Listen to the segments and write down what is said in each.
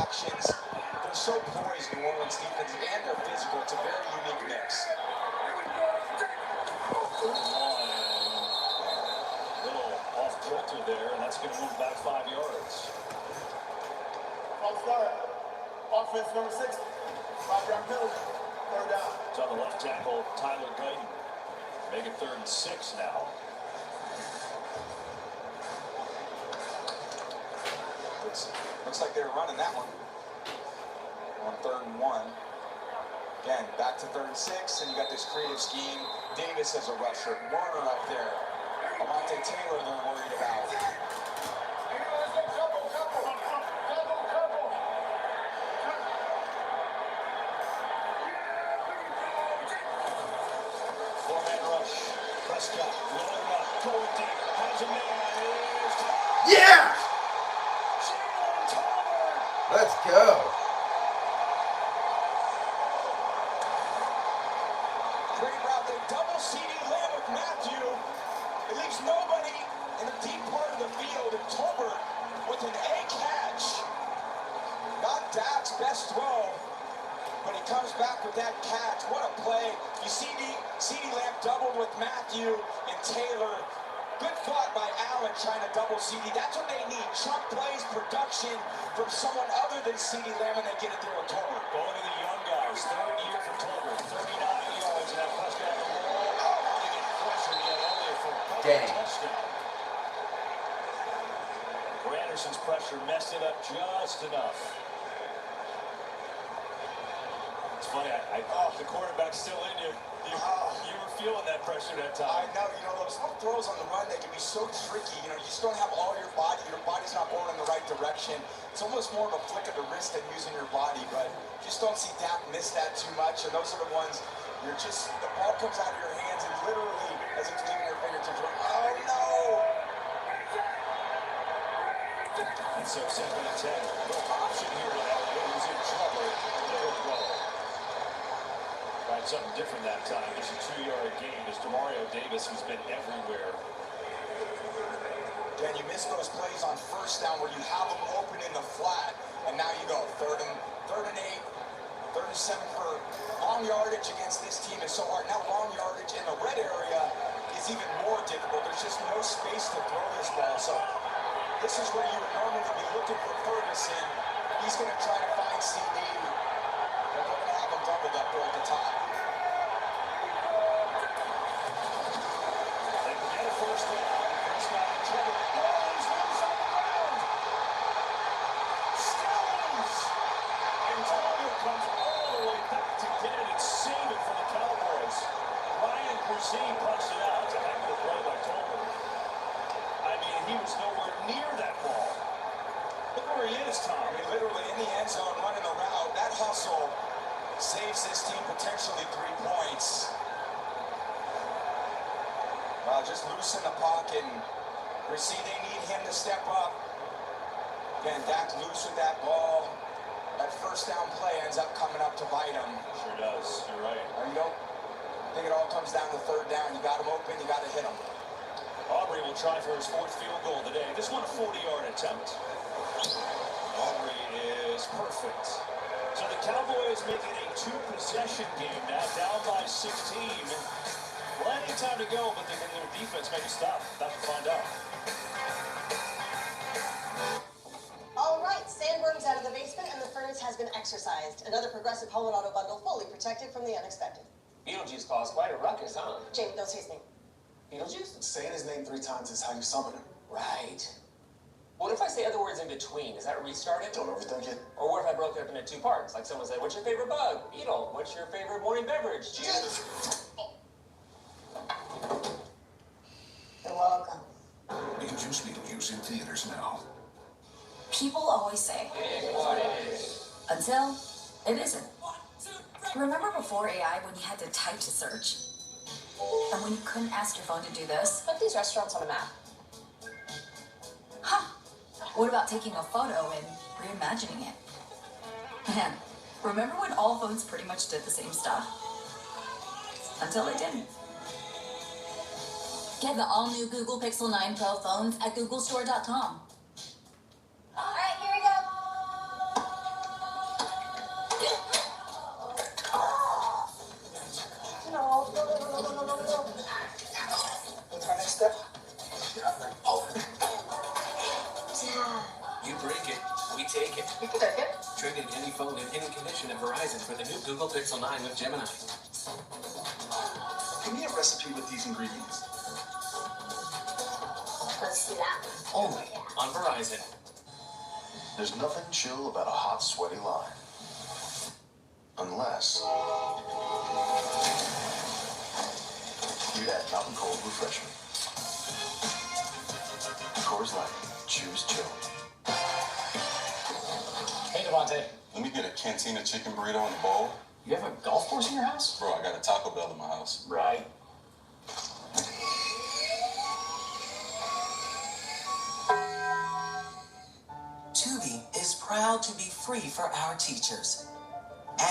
actions. They're so poised, New Orleans defense, and they're physical. It's a very unique mix. Little off kilter there, and that's going to move back 5 yards. False start. Offense number 6. 5-yard penalty. 3rd down. It's on the left tackle, Tyler Guyton. Make it 3rd and 6 now. Looks like they were running that one on 3rd and 1. Again, back to 3rd and 6, and you got this creative scheme. Davis as a rusher. Warner up there. Alontae Taylor they're worried about. Four-man rush. Prescott rolling up, going deep. Has a man. Yeah! Let's go. Great route. They double CeeDee Lamb with Matthew. It leaves nobody in the deep part of the field. And Tolbert with an A catch. Not Dak's best throw, but he comes back with that catch. What a play. You see CeeDee Lamb doubled with Matthew and Taylor. Good thought by Allen trying to double CeeDee. That's what they need. Chunk plays, production from someone other than CeeDee Lamb, and they get it there with Tolbert. Going to the young guys. 3rd year for Tolbert. 39 yards, and that Prescott on the wall. They get pressure yet only for a touchdown. Granderson's pressure messed it up just enough. It's funny, the quarterback's still in you. You were feeling that pressure that time. I know, those throws on the run, they can be so tricky. You just don't have all your body. Your body's not going in the right direction. It's almost more of a flick of the wrist than using your body, but just don't see Dak miss that too much. And those are the ones the ball comes out of your hands and literally, as it's leaving your fingertips, oh no! And so 2nd and 10. No option here to Elliott, who's in trouble. Tried something different that time. Just a 2-yard gain. There's Demario Davis, who's been everywhere. Then you miss those plays on 1st down where you have them open in the flat, and now you go 3rd and 8, 3rd and 7 for long yardage against this team is so hard. Now long yardage in the red area is even more difficult. There's just no space to throw this ball. So this is where you would normally be looking for Ferguson. He's going to try to find CD. They're going to have him doubled up there at the top. They can get a 1st down. Prescott in trouble. Loose on the ground. Stillings. And Tolbert comes all the way back to get it and save it for the Cowboys. Ryan Cuisine punched it out. It's a heck of a play by Tolbert. I mean, he was nowhere near that ball. Look where he is, Tom. Literally in the end zone running a route. That hustle saves this team potentially 3 points. Well, just loosen the pocket. We see they need him to step up. Again, Dak loose with that ball. That 1st down play ends up coming up to bite him. Sure does. You're right. I think it all comes down to 3rd down. You got him open, you got to hit him. Aubrey will try for his 4th field goal today. This one a 40-yard attempt. Aubrey is perfect. So the Cowboys make it a 2-possession game now, down by 16. Plenty of time to go, but their defense may stop. About to find out. All right, sandworms out of the basement and the furnace has been exercised. Another Progressive Home and Auto bundle fully protected from the unexpected. Beetlejuice caused quite a ruckus, huh? Jamie, don't say his name. Beetlejuice? Saying his name 3 times is how you summon him. Right. What if I say other words in between? Does that restart it? Don't overthink it. Or what if I broke it up into 2 parts? Like someone said, what's your favorite bug? Beetle. What's your favorite morning beverage? Cheers. You're welcome. Introduce Beetlejuice in theaters now. People always say, until it isn't. Remember before AI when you had to type to search? And when you couldn't ask your phone to do this? Put these restaurants on a map. Huh. What about taking a photo and reimagining it? Man, remember when all phones pretty much did the same stuff? Until they didn't. Get the all-new Google Pixel 9 Pro phones at googlestore.com. All right, here we go. No. What's our next step? Oh. Dad. You break it, we take it. You can take it. Trade in any phone in any condition at Verizon for the new Google Pixel 9 with Gemini. Give me a recipe with these ingredients. Let's see that. Only on Verizon. There's nothing chill about a hot, sweaty line. Unless you add Mountain Cold Refreshment. Coors Light. Choose chill. Hey, Devontae. Let me get a Cantina chicken burrito in a bowl. You have a golf course in your house? Bro, I got a Taco Bell in my house. Right. Tubi is proud to be free for our teachers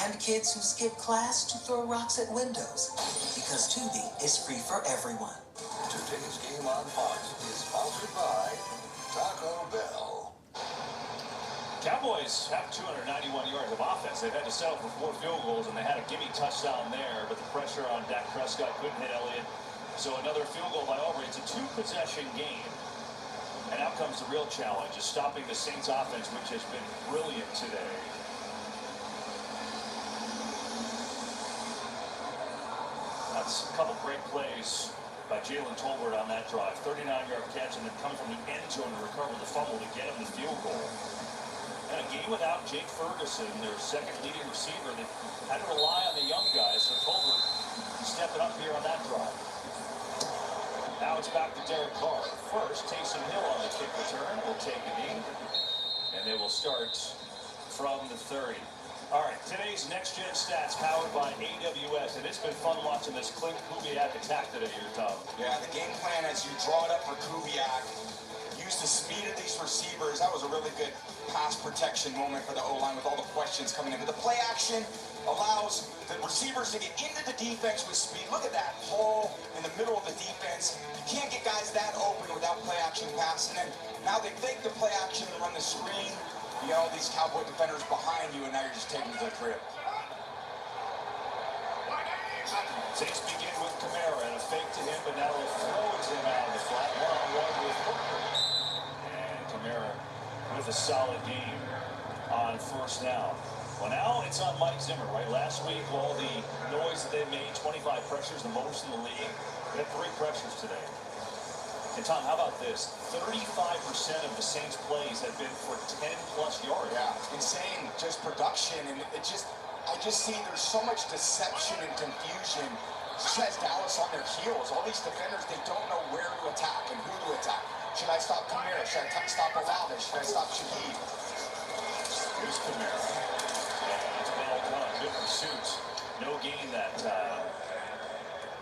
and kids who skip class to throw rocks at windows, because Tubi is free for everyone. Today's Game on Fox is sponsored by Taco Bell. Cowboys have 291 yards of offense. They've had to settle for 4 field goals, and they had a gimme touchdown there, but the pressure on Dak Prescott couldn't hit Elliott. So another field goal by Aubrey. It's a 2-possession game. And out comes the real challenge, is stopping the Saints offense, which has been brilliant today. That's a couple great plays by Jalen Tolbert on that drive. 39-yard catch, and then coming from the end zone to recover the fumble to get him the field goal. And a game without Jake Ferguson, their second leading receiver, they had to rely on the young guys, so Tolbert stepping up here on that drive. Now it's back to Derek Carr. First, Taysom Hill on the kick return will take a knee, and they will start from the 30. All right, today's next-gen stats powered by AWS, and it's been fun watching this Clint Kubiak attack today here, Tom. Yeah, the game plan as you draw it up for Kubiak, use the speed of these receivers. That was a really good pass protection moment for the O-line with all the questions coming in. But the play action allows the receivers to get into the defense with speed. Look at that hole in the middle of the defense. You can't get guys that open without play action pass. And then now they fake the play action and run the screen. You got all these Cowboy defenders behind you, and now you're just taking to the crib. Saints begin with Kamara and a fake to him, but now it throws him out of the flat one-on-one with Hooker. And Kamara with a solid game on first down. Well, now it's on Mike Zimmer, right? Last week, all the noise that they made, 25 pressures, the most in the league. They had 3 pressures today. And Tom, how about this? 35% of the Saints' plays have been for 10-plus yards. Yeah, insane, just production, and I just see there's so much deception and confusion. Just has Dallas on their heels. All these defenders, they don't know where to attack and who to attack. Should I stop Kamara? Should I stop Olave? Should I stop Shaheed? Here's Kamara. And it's well done. Good pursuit. No gain that time.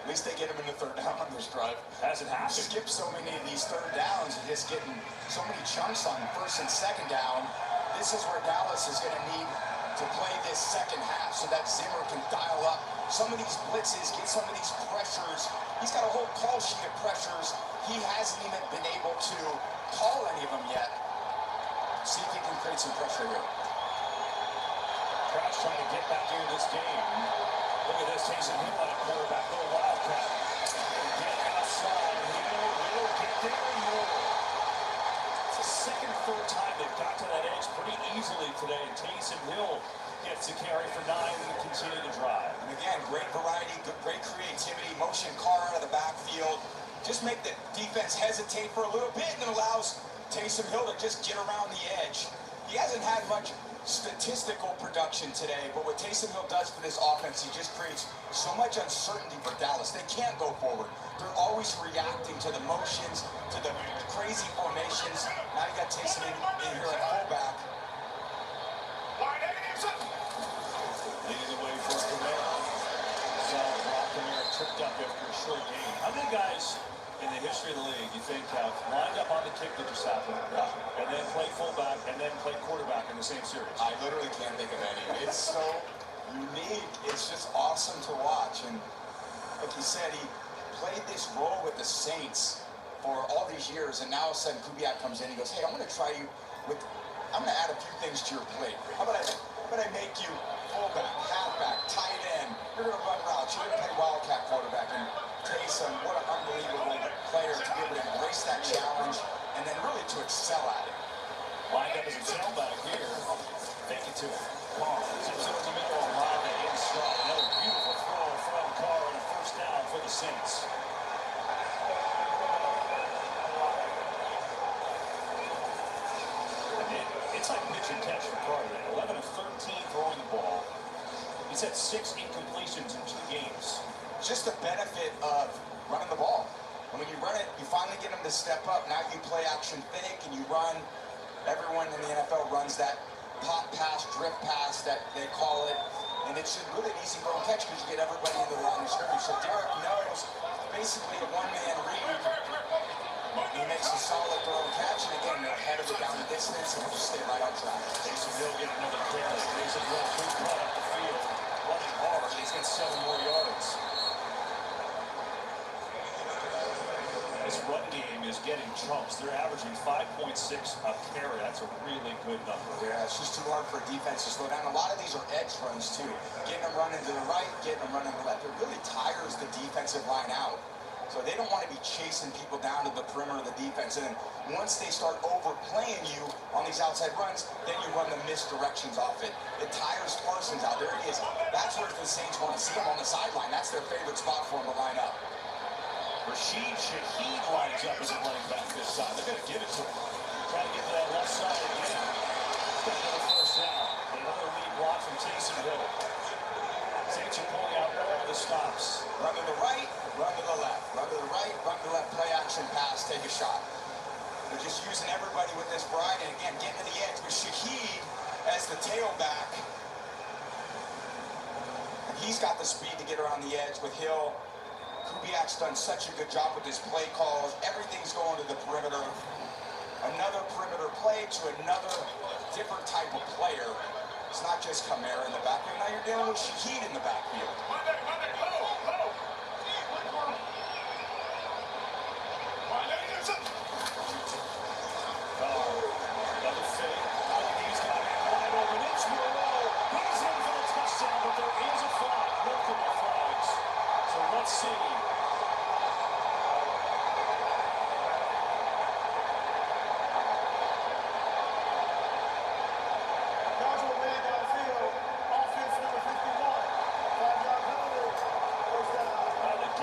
At least they get him in the third down on this drive. Hasn't happened. Skip so many of these third downs and just getting so many chunks on first and second down. This is where Dallas is going to need to play this second half so that Zimmer can dial up some of these blitzes, get some of these pressures. He's got a whole call sheet of pressures. He hasn't even been able to call any of them yet. See if he can create some pressure here. Crouch trying to get back into this game. Look at this, Taysom Hill on a quarterback, little wildcat. Get outside, Hill will get there more. It's the second or third time they've got to that edge pretty easily today, and Taysom Hill gets the carry for 9 and continue to drive. And again, great variety, great creativity, motion car out of the backfield. Just make the defense hesitate for a little bit, and it allows Taysom Hill to just get around the edge. He hasn't had much statistical production today, but what Taysom Hill does for this offense, he just creates so much uncertainty for Dallas. They can't go forward. They're always reacting to the motions, to the crazy formations. Now you got Taysom in here at fullback. Leading the way for Kamara. Solid block. Kamara tripped up after a short game. How many guys in the history of the league you think have lined up on the kick that just happened, and then play fullback, and then play quarterback in the same series? I literally can't think of any. It's so unique. It's just awesome to watch. And like you said, he played this role with the Saints for all these years, and now all of a sudden Kubiak comes in. He goes, "Hey, I'm going to try you with. I'm going to add a few things to your plate. How about I make you full embrace that challenge and then really to excel at it. Lined up as a tailback here. Fake it to him. Carr zips it over the middle. Olave in stride. Another beautiful throw from Carr and a first down for the Saints. It's like pitch and catch for Carr today. 11 of 13 throwing the ball. He's had 6 incompletions in 2 games. Just the benefit of running the ball. And when you run it, you finally get him to step up. Now you play action fake and you run. Everyone in the NFL runs that pop pass, drift pass that they call it. And it's just really an easy throw and catch because you get everybody in the line of scrimmage. So Derek knows basically a one-man read. He makes a solid throw and catch, and again, they're ahead of it down the distance, and we'll just stay right on track. Taysom Hill getting another carry. Taysom Hill right up the field, running hard. He's got 7 more yards. This run game is getting trumps. They're averaging 5.6 a carry. That's a really good number. Yeah, it's just too hard for a defense to slow down. A lot of these are edge runs, too. Getting them running to the right, getting them running to the left. It really tires the defensive line out. So they don't want to be chasing people down to the perimeter of the defense. And then once they start overplaying you on these outside runs, then you run the misdirections off it. It tires Parsons out. There he is. That's where the Saints want to see him on the sideline. That's their favorite spot for him to line up. Rashid Shaheed lines up as a running back this side. They're going to give it to him. Try to get to that left side again. He's got another first down. Another lead block from Taysom Hill. Saints are pulling out all the stops. Run to the right, run to the left. Run to the right, run to the left. Play action pass, take a shot. They're just using everybody with this bride. And again, getting to the edge with Shaheed as the tailback. And he's got the speed to get around the edge with Hill. Kubiak's done such a good job with his play calls. Everything's going to the perimeter. Another perimeter play to another different type of player. It's not just Kamara in the backfield. Now you're dealing with Shaheed in the backfield. Another fake. He's got it wide open. It's Moreau. He's in for the touchdown, but there is a flag. Multiple flags. So let's see.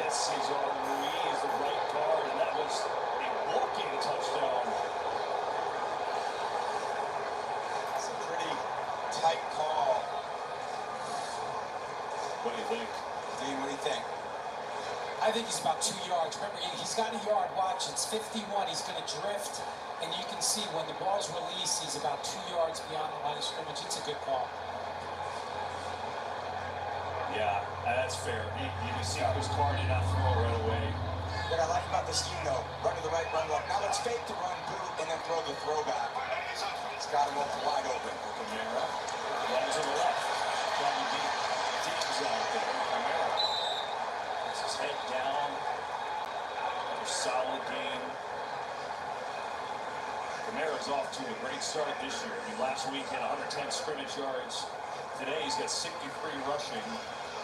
Cesar Ruiz, the right guard, and that was a walking touchdown. It's a pretty tight call. What do you think? Dean, what do you think? I think he's about 2 yards. Remember, he's got a yard. Watch, it's 51. He's going to drift, and you can see when the ball's released, he's about 2 yards beyond the line of scrimmage. It's a good call. Yeah, that's fair. You can see Chris Carr did not throw right away. What I like about this scheme, though, run to the right, run left. Now let's fake the run, boot, and then throw the throwback. It's got him open, wide open. Kamara runs to the left. Trying to beat Diggs out there. Kamara puts his head down. Another solid game. Kamara's off to a great start this year. I mean, last week he had 110 scrimmage yards. Today he's got 63 rushing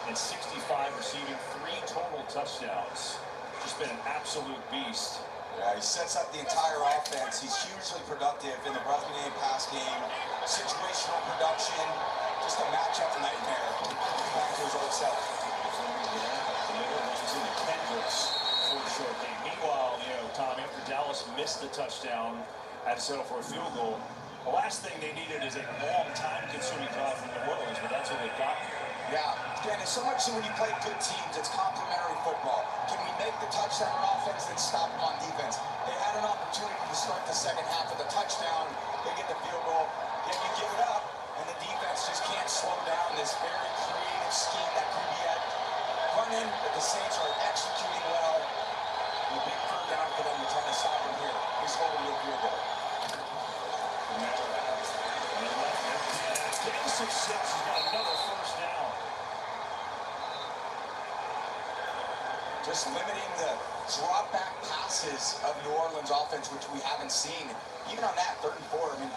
and 65 receiving, 3 total touchdowns. Just been an absolute beast. Yeah, he sets up the entire offense. He's hugely productive in the running game, pass game, situational production. Just a matchup nightmare. Back to his old self. The middle runs into Kendricks for a short game. Meanwhile, Tom, after Dallas missed the touchdown, had to settle for a field goal. The last thing they needed is a long time-consuming drive from New Orleans, but that's what they got. Yeah, again, it's so much so when you play good teams, it's complementary football. Can we make the touchdown on offense and stop on defense? They had an opportunity to start the second half with a touchdown. They get the field goal, yet you give it up, and the defense just can't slow down this very creative scheme that Kubiak running, but the Saints are executing well. A big third down for them to try to stop him here. He's holding your field goal. Success has got another first down. Just limiting the drop back passes of New Orleans offense, which we haven't seen. Even on that 3rd and 4, I mean,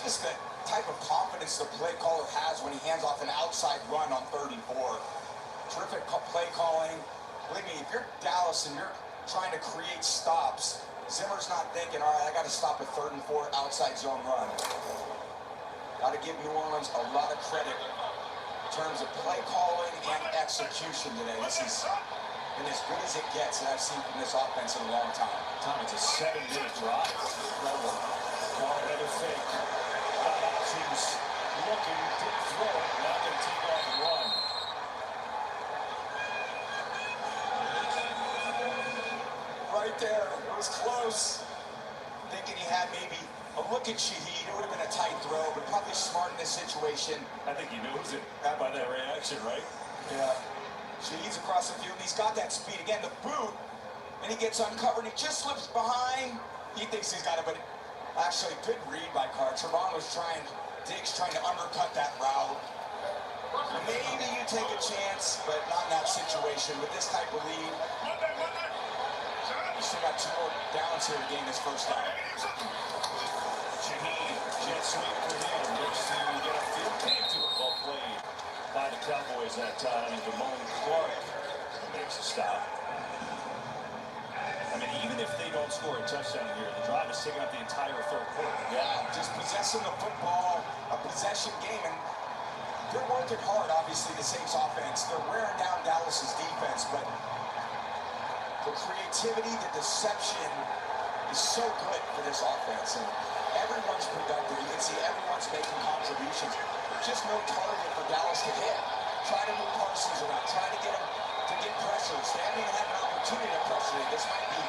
just the type of confidence the play caller has when he hands off an outside run on 3rd and 4. Terrific play calling. Believe me, if you're Dallas and you're trying to create stops. Zimmer's not thinking, all right, I got to stop a 3rd and 4 outside zone run. Got to give New Orleans a lot of credit in terms of play calling and execution today. This is been as good as it gets that I've seen from this offense in a long time. It's a 7-minute drive. Incredible. Another fake. Got options. Looking, didn't throw it. Now going to take off and run. Right there. It was close. Thinking he had maybe a look at Shaheed. It would have been a tight throw, but probably smart in this situation. I think he knows it by that reaction, right? Yeah. Shaheed's across the field. He's got that speed. Again, the boot. And he gets uncovered. He just slips behind. He thinks he's got it, but actually good read by Carr. Trevon was Diggs trying to undercut that route. Maybe you take a chance, but not in that situation. With this type of lead, you still got 2 more downs here to gain this first down. Shaheed, jet sweep for him. Looks to get a field kick to it. Well played by the Cowboys that time. And Damone Clark makes a stop. I mean, even if they don't score a touchdown here, the drive is taking up the entire 3rd quarter. Yeah, just possessing the football, a possession game, and they're working hard, obviously, the Saints offense. They're wearing down Dallas's defense, but the creativity, the deception is so good for this offense, and everyone's productive. You can see everyone's making contributions. There's just no target for Dallas to hit. Try to move Parsons around, try to get him to get pressures. They haven't even had an opportunity to pressure it. This might be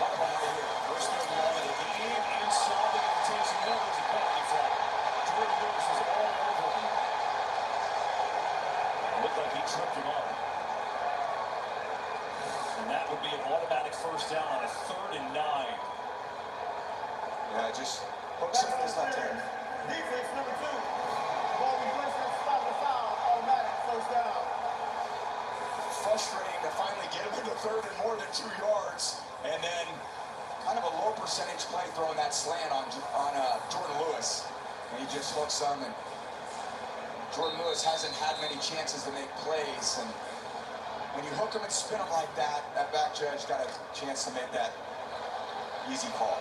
one of them right here. First third and long of the game, inside of Taysom Hill was a penalty flag. Jordan Lewis was all over him. It looked like he tripped him up. And that would be an automatic first down on a 3rd and 9. Yeah, just hook some of this left hand. Defense number 2. Ball replacement, stop the foul, automatic first down. Frustrating to finally get him into 3rd and more than 2 yards, and then kind of a low percentage play throwing that slant on Jordan Lewis, and he just hooks them. And Jordan Lewis hasn't had many chances to make plays, and when you hook him and spin him like that, that back judge got a chance to make that easy call.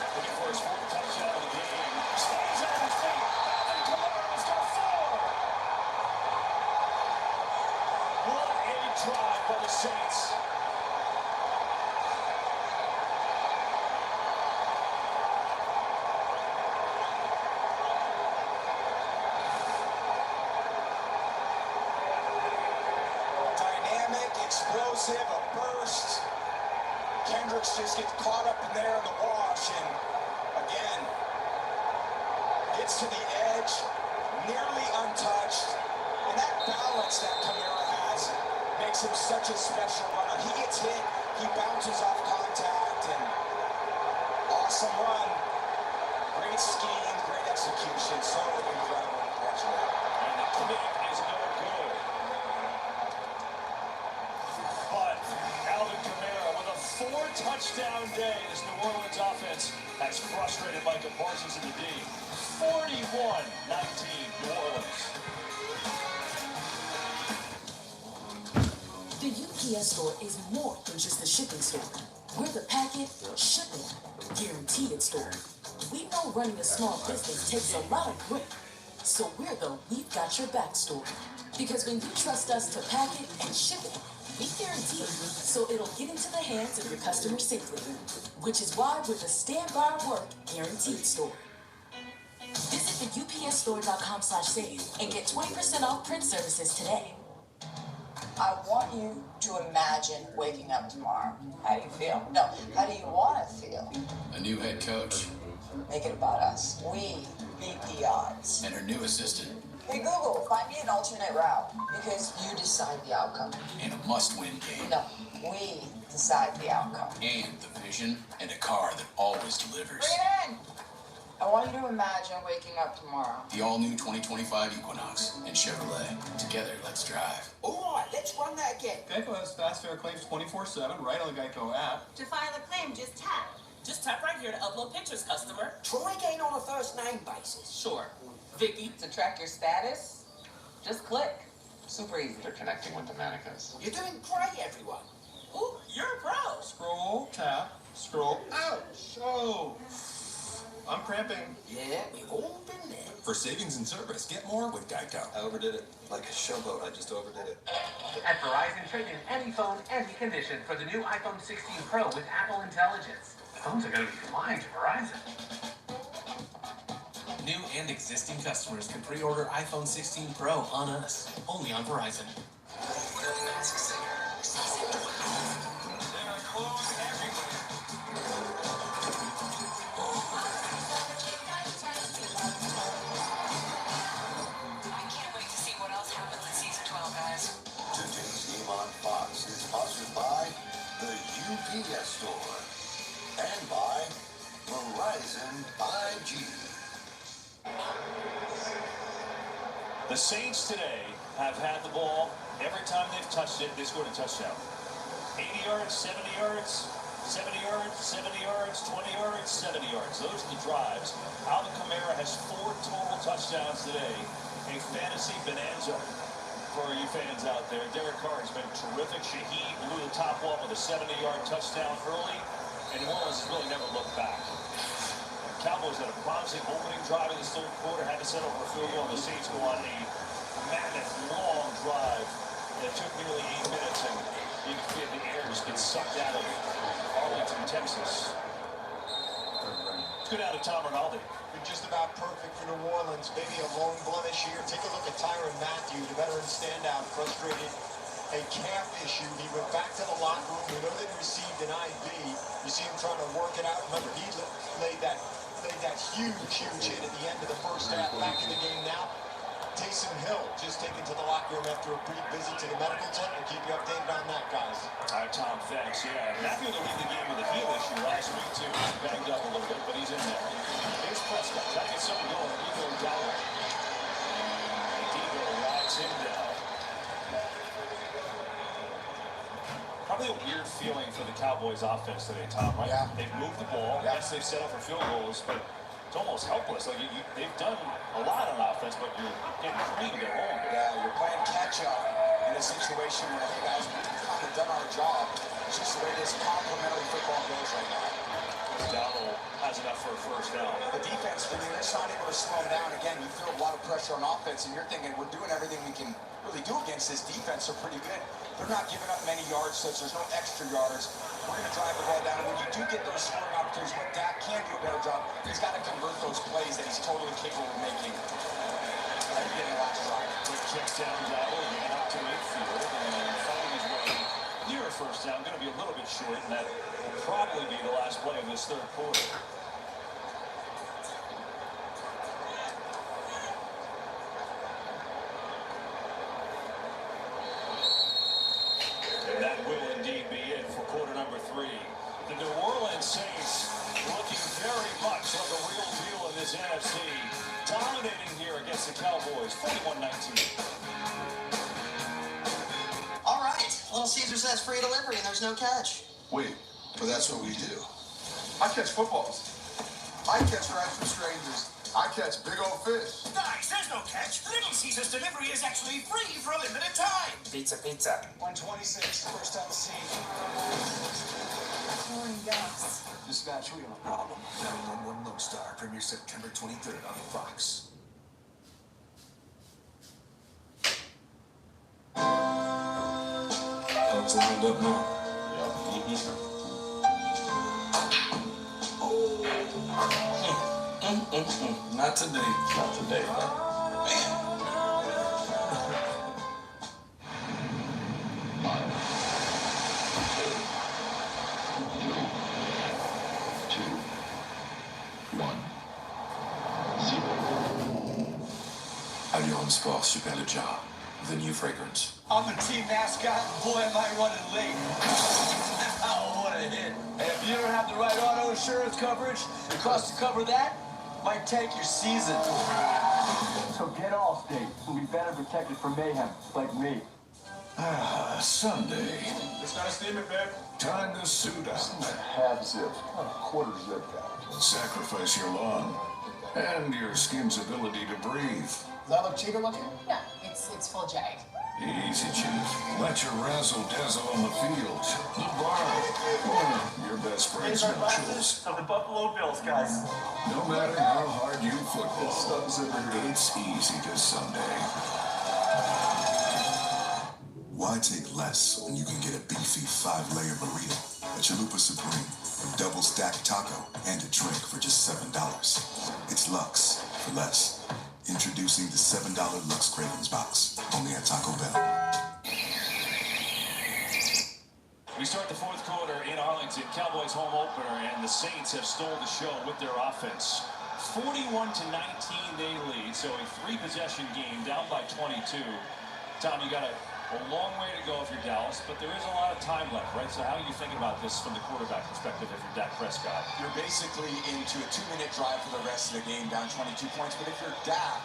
Looking for his 4th touchdown of the game. Stays on his feet. And Kamara's got 4. What a drive by the Saints. Dynamic, explosive, a burst. Kendricks just gets caught up in there in the wash, and again, gets to the edge, nearly untouched. And that balance that Kamara has makes him such a special runner. He gets hit, he bounces off contact, and awesome run. Great scheme, great execution, so incredible. And the commit is no good. But Alvin Kamara with a 4-touchdown day. This New Orleans offense has frustrated Micah Parsons in the D. 41-19, New Orleans. The UPS store is more than just a shipping store. We're the packet, shipping, guaranteed store. We know running a small business takes a lot of grit. So we're the We've Got Your Back store. Because when you trust us to pack it and ship it, we guarantee it, so it'll get into the hands of your customers safely. Which is why we're the Stand By Work Guaranteed store. Visit the upsstore.com/save and get 20% off print services today. I want you to imagine waking up tomorrow. How do you feel? No, how do you want to feel? A new head coach. Make it about us. We beat the odds. And her new assistant. Hey Google, find me an alternate route, because you decide the outcome. And a must-win game. No, we decide the outcome. And the vision and a car that always delivers. Bring it in! I want you to imagine waking up tomorrow. The all-new 2025 Equinox and Chevrolet. Together, let's drive. All right, let's run that again. Geico has fast fare claims 24/7 right on the Geico app. To file a claim, just tap. Just tap right here to upload pictures, customer. Troy ain't on a first name basis. Sure. Vicky. To track your status, just click. Super easy. They're connecting with the mannequins. You're doing great, everyone. Ooh, you're a pro. Scroll, tap, scroll. Ouch! Oh, I'm cramping. Yeah, we've all been there. For savings and service, get more with Geico. I overdid it. Like a showboat, I just overdid it. At Verizon, trade in any phone, any condition for the new iPhone 16 Pro with Apple Intelligence. Phones are going to be flying to Verizon. New and existing customers can pre-order iPhone 16 Pro on us, only on Verizon. Today's game on Fox is sponsored by the UPS Store and by Verizon 5G. The Saints today have had the ball. Every time they've touched it, they scored a touchdown. 80 yards, 70 yards, 70 yards, 70 yards, 20 yards, 70 yards. Those are the drives. Alvin Kamara has 4 total touchdowns today. A fantasy bonanza for you fans out there. Derek Carr has been terrific. Shaheed blew the top one with a 70-yard touchdown early, and New Orleans has really never looked back. Cowboys had a promising opening drive in the third quarter, had to settle for a field goal, and the Saints go on a mammoth, long drive that took nearly 8 minutes, and you can feel the air just get sucked out of Arlington, Texas. Let's go down to Tom Rinaldi. Been just about perfect for New Orleans. Maybe a lone blemish here. Take a look at Tyrann Mathieu, the veteran standout, frustrated a calf issue. He went back to the locker room. We know that he received an IV. You see him trying to work it out. Remember, he laid that huge hit at the end of the first half. Back in the game now. Taysom Hill just taken to the locker room after a brief visit to the medical tent. We'll keep you updated on that, guys. All right, Tom, thanks. Yeah, Matthew to lead the game with a heel issue last week, too. He's banged up a little bit, but he's in there. Here's Prescott. Try to get something going. Ego down. And Ego rides him down. Probably a weird feeling for the Cowboys offense today, Tom, right? Yeah. They've moved the ball. Yeah. Yes, they've set up for field goals, but it's almost helpless. Like they've done a lot on offense, but you're getting creamed at home. Yeah, you're playing catch-up in a situation where, hey guys, we've kind of done our job. It's just the way this complementary football goes right now. Donald has enough for a first down. The defense, when you're just not able to slow them down, again, you feel a lot of pressure on offense, and you're thinking, we're doing everything we can really do against this defense. They're pretty good. They're not giving up many yards, so there's no extra yards. We're going to drive the ball down. And when you do get those scoring opportunities, what Dak can do a better job, he's got to convert those plays that he's totally capable of making. Like getting the last drive. Quick check down Dowell, again up to midfield, and finding his way near a first down. Going to be a little bit short, and that will probably be the last play of this third quarter. And that will indeed be it for quarter number 3. The New Orleans Saints looking very much like a real deal in this NFC. Dominating here against the Cowboys, 41-19. All right, Little Caesar says free delivery and there's no catch. Wait, but that's what we do. I catch footballs. I catch rides from strangers. I catch big old fish. Guys, there's no catch. Little Caesar's delivery is actually free for a limited time. Pizza, pizza. 126, first on the scene. Pouring gas. Dispatch, we have a problem. 911 Lone Star, premiere September 23rd on Fox. Folks lined up now. Not today. Not today, man. Alliance Sport Super Leggera, the new fragrance. I'm the team mascot. Boy, am I running late. Oh, what a hit. And if you don't have the right auto insurance coverage, the cost to cover that might tank your season. So get Allstate, who'll be better protected from mayhem, like me. Sunday. It's not a statement, babe. Time to suit up. Half zip, not a quarter zip guy. Sacrifice your lawn and your skin's ability to breathe. Does that look cheater looking? No, it's full jag. Easy, Chief. Let your razzle-dazzle on the field. The barn. Your best friend's nuptials. Of the Buffalo Bills, guys. No matter how hard you football, it's easy this Sunday. Why take less when you can get a beefy 5-layer burrito at Chalupa Supreme, a double-stacked taco, and a drink for just $7? It's Lux for less. Introducing the $7 Lux Cravings Box, only at Taco Bell. We start the fourth quarter in Arlington. Cowboys home opener, and the Saints have stole the show with their offense. 41-19 they lead, so a 3-possession game down by 22. Tom, you got a long way to go if you're Dallas, but there is a lot of time left, right? So how are you thinking about this from the quarterback perspective if you're Dak Prescott? You're basically into a 2-minute drive for the rest of the game, down 22 points. But if you're Dak,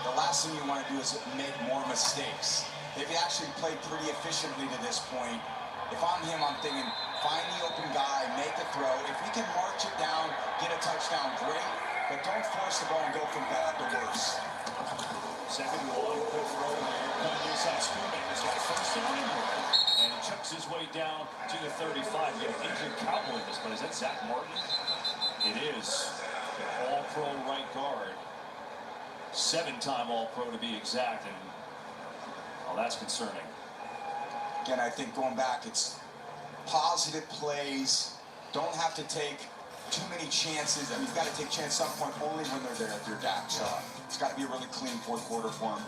the last thing you want to do is make more mistakes. They've actually played pretty efficiently to this point. If I'm him, I'm thinking, find the open guy, make a throw. If we can march it down, get a touchdown, great. But don't force the ball and go from bad to worse. Second and one, good throw there. Coming inside Schoonmaker's got first down, and he chucks his way down to the 35. We have an injured Cowboy in this, but is that Zach Martin? It is. An all-pro right guard. 7-time all-pro to be exact, and well, that's concerning. Again, I think going back, it's positive plays. Don't have to take too many chances. I mean, you've got to take chances at some point only when they're there if you're Dak. So it's got to be a really clean fourth quarter for him.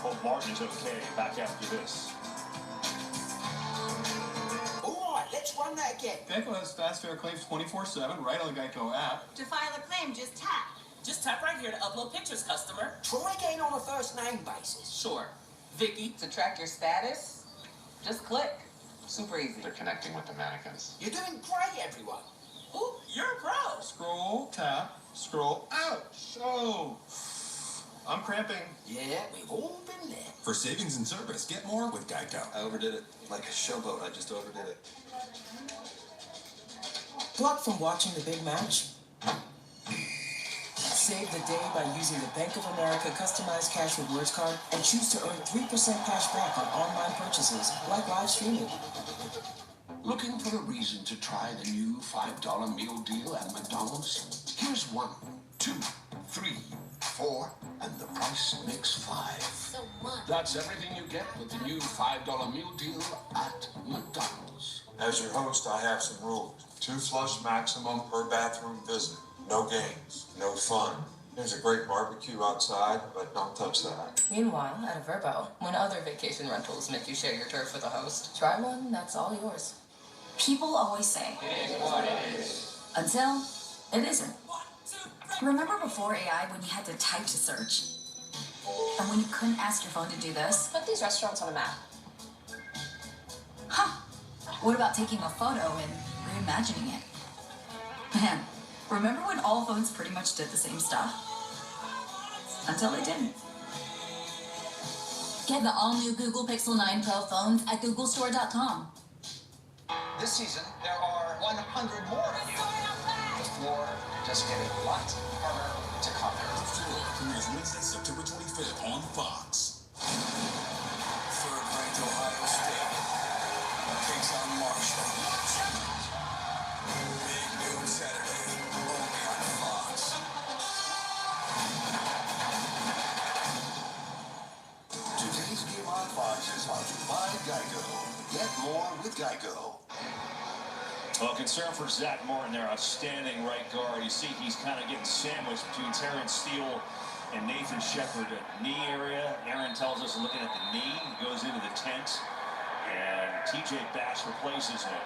Hope Martin is okay back after this. All right, let's run that again. Geico has fast fair claims 24/7 right on the Geico app. To file a claim, just tap. Just tap right here to upload pictures, customer. Try again on a first name basis. Sure. Vicky. To track your status, just click. Super easy. They're connecting with the mannequins. You're doing great, everyone. Ooh, you're a pro. Scroll, tap, scroll, ouch. Oh, I'm cramping. Yeah, we've all been there. For savings and service, get more with Geico. I overdid it. Like a showboat, I just overdid it. Blocked from watching the big match? Save the day by using the Bank of America customized cash rewards card and choose to earn 3% cash back on online purchases, like live streaming. Looking for a reason to try the new $5 meal deal at McDonald's? Here's 1, 2, 3, 4, and the price makes 5. So much. That's everything you get with the new $5 meal deal at McDonald's. As your host, I have some rules. 2 flush maximum per bathroom visit. No games, no fun. There's a great barbecue outside, but don't touch that. Meanwhile, at a Vrbo, when other vacation rentals make you share your turf with a host, try one that's all yours. People always say, It is what it is. until it isn't. Remember before AI when you had to type to search? Or when you couldn't ask your phone to do this? Put these restaurants on a map. Huh. What about taking a photo and reimagining it? Man, remember when all phones pretty much did the same stuff? Until they didn't. Get the all-new Google Pixel 9 Pro phones at googlestore.com. This season, there are 100 more of you. The floor just getting a lot harder to cover. The Floor premieres Wednesday, September 25th on Fox. Third-ranked Ohio State takes on Marshall. Big noon Saturday, only on Fox. Today's game on Fox is sponsored by Geico. Get more with Geico. Well, concern for Zach Martin, their outstanding right guard. You see he's kind of getting sandwiched between Terrence Steele and Nathan Shepard at knee area. Aaron tells us looking at the knee, he goes into the tent, and TJ Bass replaces him.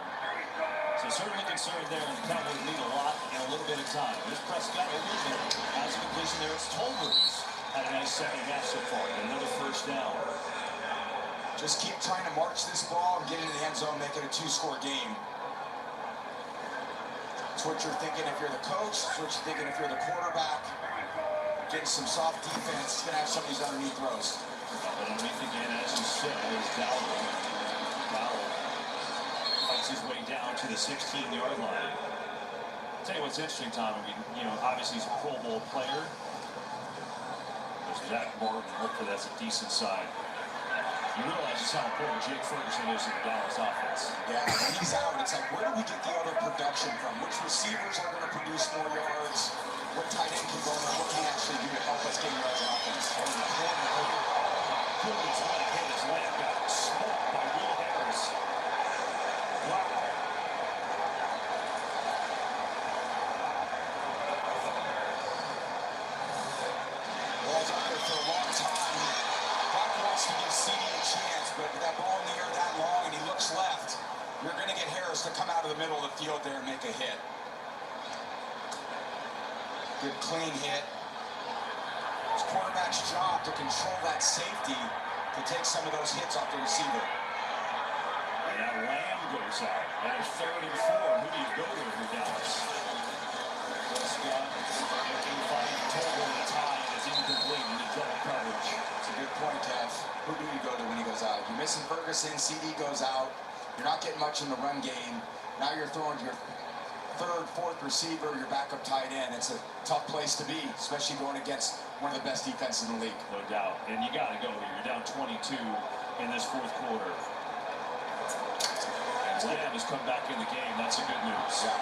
So certainly concerned there, and the Cowboys need a lot in a little bit of time. This Prescott over there has a completion there. It's Tolbert had a nice second half so far, and another first down. Just keep trying to march this ball and get into the end zone, make it a 2-score game. It's what you're thinking if you're the coach. It's what you're thinking if you're the quarterback. Getting some soft defense. He's going to have some of these underneath throws. But underneath again, as you said, is Dowell. Dowell fights his way down to the 16-yard line. I'll tell you what's interesting, Tom. I mean, you know, obviously he's a Pro Bowl player. There's Zach Martin. Hopefully that's a decent side. You realize just how important Jake Ferguson is in the Dallas offense. Yeah, when he's out, it's like, where do we get the other production from? Which receivers are going to produce more yards? What tight end can go on? What can he actually do to help us get yards on offense? Goodness, what a hit. His leg got smoked by Will Harris. Wow. Ball's out there for a long time. Buck wants to give CD a chance, but with that ball in the air that long and he looks left, you're going to get Harris to come out of the middle of the field there and make a hit. Good clean hit. It's quarterback's job to control that safety to take some of those hits off the receiver. And now Lamb goes out. That is 3rd and 4. Who do you go with for Dallas? Prescott looking fighting total the tie, and it's incomplete in the double coverage. It's a good point, Kev. Who do you go to when he goes out? You're missing Ferguson, CD goes out. You're not getting much in the run game. Now you're throwing to your 3rd, 4th receiver, your backup tight end. It's a tough place to be, especially going against one of the best defenses in the league. No doubt. And you got to go here. You're down 22 in this 4th quarter. And Lamb has come back in the game. That's the good news. Yeah.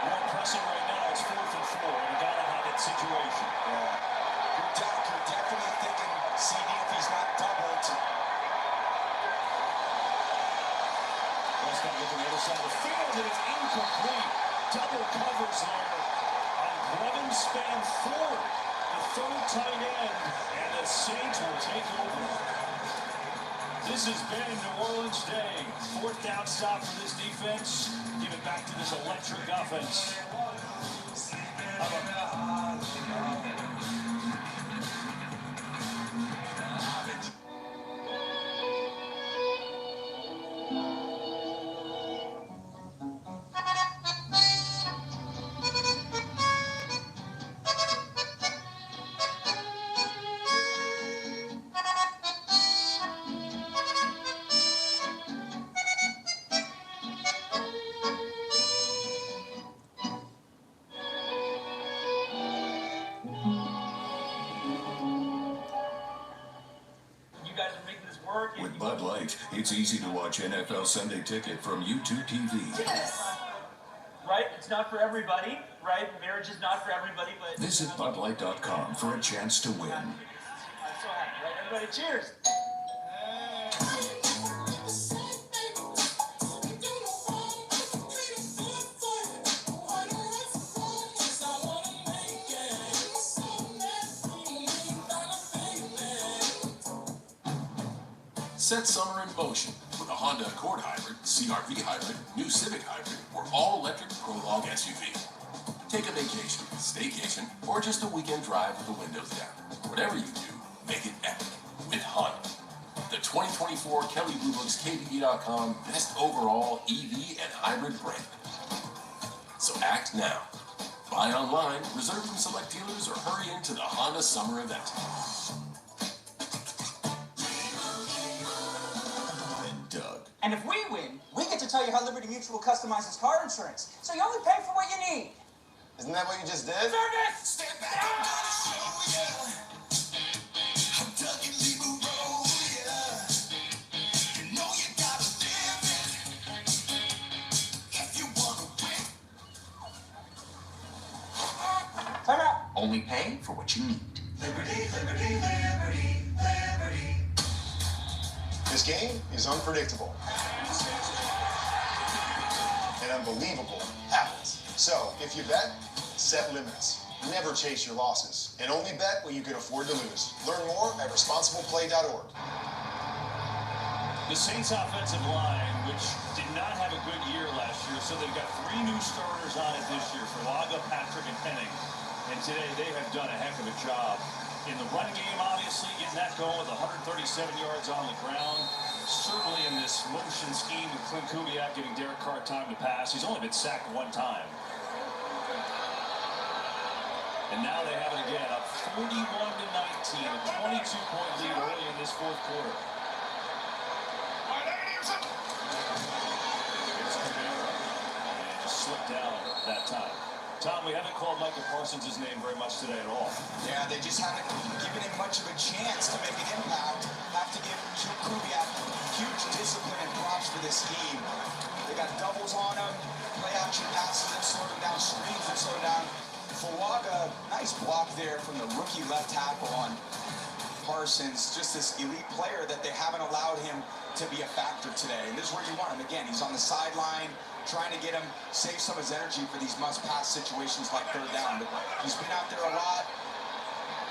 More pressing right now. It's 4th and 4. And you got to have that situation. Yeah. You're definitely thinking CD if he's not doubled. Prescott looking the other side of the field, and it's incomplete. Double covers there on Brevin Spann-Ford, the 3rd tight end, and the Saints will take over. This has been New Orleans Day. 4th down stop for this defense. Give it back to this electric offense. How about With Bud Light, it's easy to watch NFL Sunday Ticket from YouTube TV. Yes. Right? It's not for everybody, right? Marriage is not for everybody, but... Visit BudLight.com for a chance to win. I'm so happy, right? Everybody, cheers! Set summer in motion with a Honda Accord Hybrid, CR-V Hybrid, new Civic Hybrid, or all-electric Prologue SUV. Take a vacation, staycation, or just a weekend drive with the windows down. Whatever you do, make it epic with Honda. The 2024 Kelley Blue Book's KBE.com Best Overall EV and Hybrid brand. So act now. Buy online, reserve from select dealers, or hurry into the Honda Summer Event. And if we win, we get to tell you how Liberty Mutual customizes car insurance. So you only pay for what you need. Isn't that what you just did? Service! Stand back! Time out. Only pay for what you need. Liberty, liberty, liberty, liberty. This game is unpredictable. And unbelievable happens. So, if you bet, set limits. Never chase your losses. And only bet what you can afford to lose. Learn more at responsibleplay.org. The Saints offensive line, which did not have a good year last year, so they've got 3 new starters on it this year, Falaga, Patrick, and Penning. And today they have done a heck of a job. In the run game, obviously, getting that going with 137 yards on the ground. Certainly in this motion scheme with Clint Kubiak giving Derek Carr time to pass. He's only been sacked 1 time. And now they have it again, up 41-19, a 22-point lead early in this fourth quarter. It's Complementary, and just slipped down that time. Tom, we haven't called Micah Parsons' name very much today at all. Yeah, they just haven't given him much of a chance to make an impact. Have to give Kubiak huge discipline and props for this scheme. They got doubles on him, play action passes that slow him down, screens that slow him down. Fuaga, nice block there from the rookie left tackle on Parsons. Just this elite player that they haven't allowed him to be a factor today. And this is where you want him. Again, he's on the sideline, trying to get him, save some of his energy for these must-pass situations like third down. But he's been out there a lot.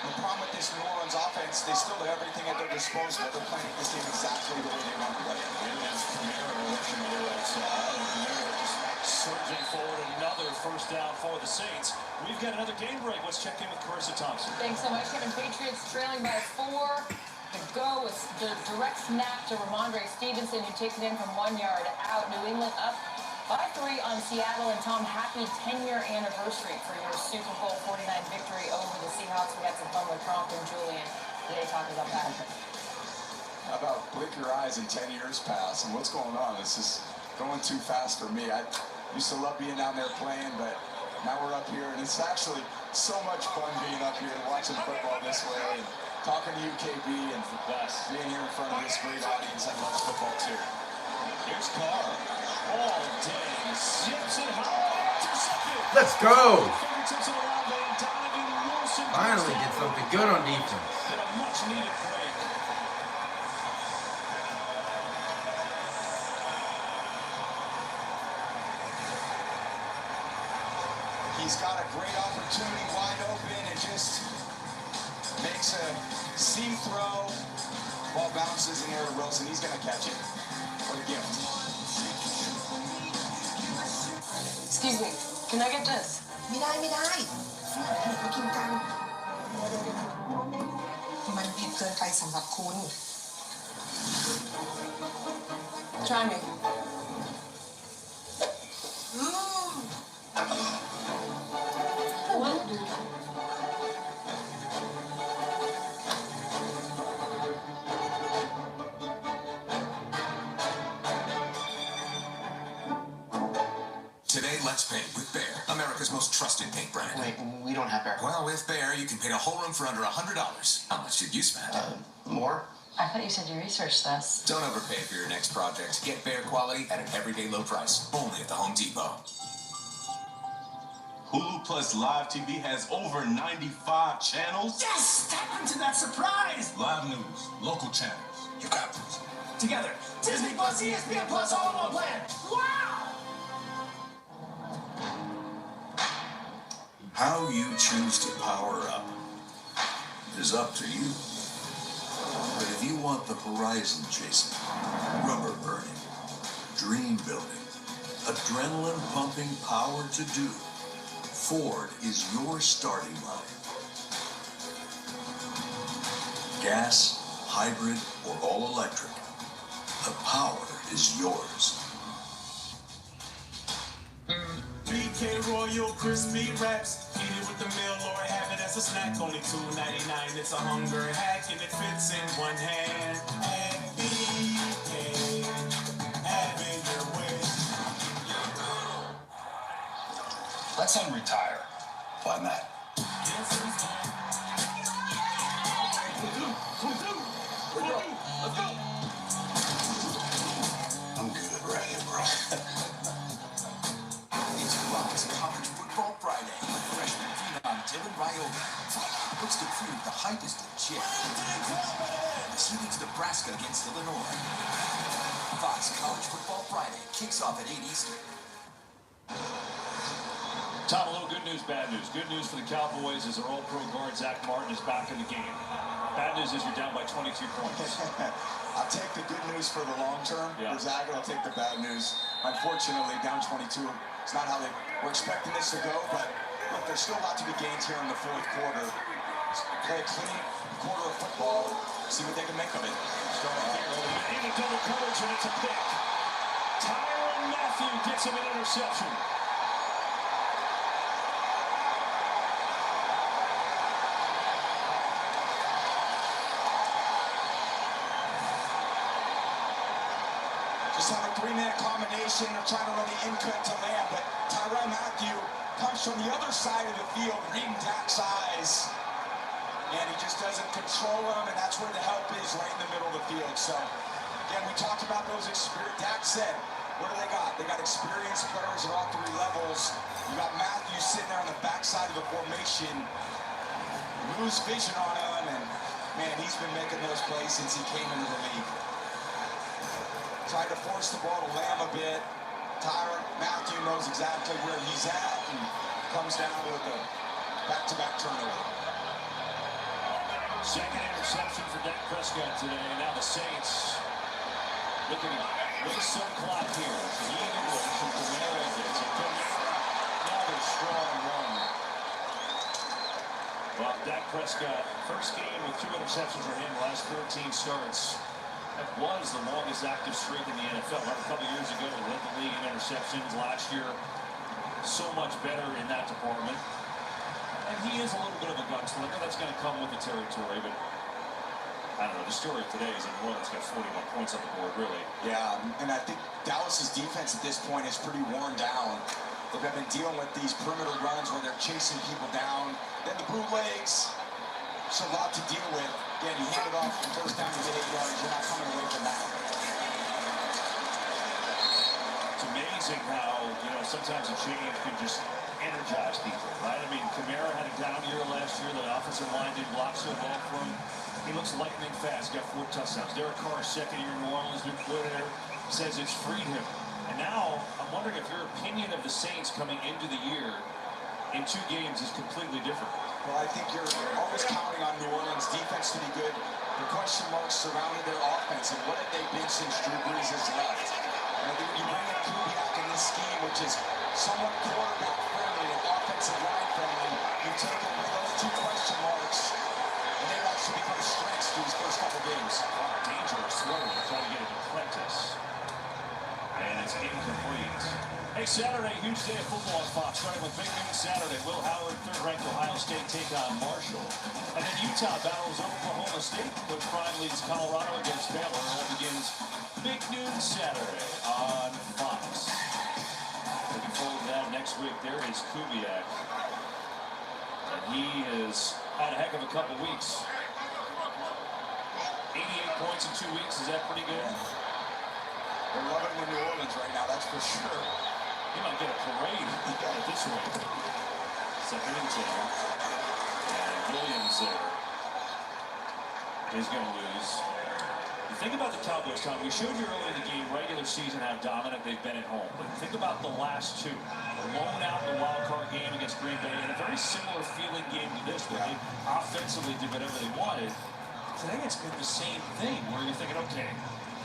The problem with this New Orleans offense, they still have everything at their disposal. They're playing this game exactly the way they want to play it. Surging forward, another first down for the Saints. We've got another game break. Let's check in with Carissa Thompson. Thanks so much, Kevin. Patriots trailing by 4. The go is the direct snap to Ramondre Stevenson, who takes it in from 1 yard out. New England up by 3 on Seattle. And Tom, happy 10-year anniversary for your Super Bowl 49 victory over the Seahawks. We had some fun with Kronk and Julian today talking about that. How about blink your eyes and 10 years pass? And what's going on? This is going too fast for me. I used to love being down there playing, but now we're up here, and it's actually so much fun being up here and watching football this way and talking to you, KB, and being here in front of this great audience that loves football too. Here's Carr. All day. Zips it high. Intercepted. Let's go. Fingertips of the line lane. Donovan Wilson. Finally get something good on defense. And a much-needed break. He's got a great opportunity wide open and just makes a seam throw. Ball bounces in there to Wilson. He's going to catch it. What a gift. Excuse me, can I get this? ไม่ได้ไม่กินกันมันเผ็ดเกินไปสำหรับคุณ Try me. Today, let's paint with Bear, America's most trusted paint brand. Wait, we don't have Bear. Well, with Bear, you can paint a whole room for under $100. How much did you spend? More? I thought you said you researched this. Don't overpay for your next project. Get Bear quality at an everyday low price. Only at the Home Depot. Hulu Plus Live TV has over 95 channels. Yes! Tap into that surprise! Live news, local channels. You got this. Together, Disney Plus, ESPN Plus, all in one plan. Wow! How you choose to power up is up to you. But if you want the horizon chasing, rubber burning, dream building, adrenaline pumping power to do, Ford is your starting line. Gas, hybrid, or all electric, the power is yours. BK Royal Crispy Wraps. Eat it with the meal or have it as a snack. Only $2.99. It's a hunger hack and it fits in one hand. And BK, having your way. Let's unretire. Why not? I'm good right here, bro. It's Rock's College Football Friday with freshman phenom Dylan Raiola. Looks to prove the hype is legit. This evening's Nebraska against Illinois. Fox College Football Friday kicks off at 8 Eastern. Tom, a little good news, bad news. Good news for the Cowboys is their all-pro guard Zach Martin is back in the game. Bad news is you're down by 22 points. I'll take the good news for the long term. For Zach, I'll take the bad news. Unfortunately, down 22. It's not how they were expecting this to go, but look, there's still a lot to be gained here in the fourth quarter. Play a clean quarter of football, see what they can make of it. Starting here, into double coverage, and it's a pick. Tyrann Mathieu gets him an interception. just have a three-man combination. They're trying to run the in-cut to Lamb, but Tyrann Mathieu comes from the other side of the field, reading Dak's eyes. And he just doesn't control them, and that's where the help is, right in the middle of the field. So, again, we talked about those experience. Dak said, what do they got? They got experienced players at all three levels. You got Mathieu sitting there on the backside of the formation. Lose vision on him, and man, he's been making those plays since he came into the league. Tried to force the ball to Lamb a bit. Tyrann Mathieu knows exactly where he's at and comes down with a back-to-back turnover. Second interception for Dak Prescott today. Now the Saints looking with some clock here. Even with some Complementary gets it. Another strong run. Well, Dak Prescott, first game with 2 interceptions for him, last 14 starts. That was the longest active streak in the NFL. A couple years ago, he led the league in interceptions. Last year, so much better in that department. And he is a little bit of a gunslinger. That's going to come with the territory, but I don't know. The story of today is that New Orleans got 41 points on the board, really. Yeah, and I think Dallas's defense at this point is pretty worn down. They've been dealing with these perimeter runs where they're chasing people down. Then the bootlegs. It's a lot to deal with. Again, you hand it off from first down to get 8 yards. You're not coming away from that. It's amazing how, sometimes a change can just energize people, right? I mean, Kamara had a down year last year. The offensive line didn't block so well for him. He looks lightning fast, got 4 touchdowns. Derek Carr, second year in New Orleans, been there, says it's freed him. And now, I'm wondering if your opinion of the Saints coming into the year in 2 games is completely different. Well, I think you're always counting on New Orleans' defense to be good. The question marks surrounding their offense, and what have they been since Drew Brees has left? And I think when you bring in Kubiak in this scheme, which is somewhat quarterback-friendly and offensive-line-friendly, you take away those 2 question marks, and they actually become strengths through these first couple games. Dangerous throw. They're trying to get it to Prentice. And it's incomplete. Hey, Saturday, huge day of football on Fox, starting with Big Noon Saturday. Will Howard, third-ranked Ohio State, take on Marshall. And then Utah battles Oklahoma State. Coach Prime leads Colorado against Baylor. That begins Big Noon Saturday on Fox. Looking forward to that next week. There is Kubiak. And he has had a heck of a couple weeks. 88 points in 2 weeks. Is that pretty good? They're loving the New Orleans right now, that's for sure. He might get a parade at this rate. Second and 10. And Williams there is going to lose. You think about the Cowboys, Tom. We showed you earlier in the game, regular season, how dominant they've been at home. But think about the last 2. Blown out in the wild card game against Green Bay, and a very similar feeling game to this, where they offensively did whatever they wanted. Today it's been the same thing, where you're thinking, okay,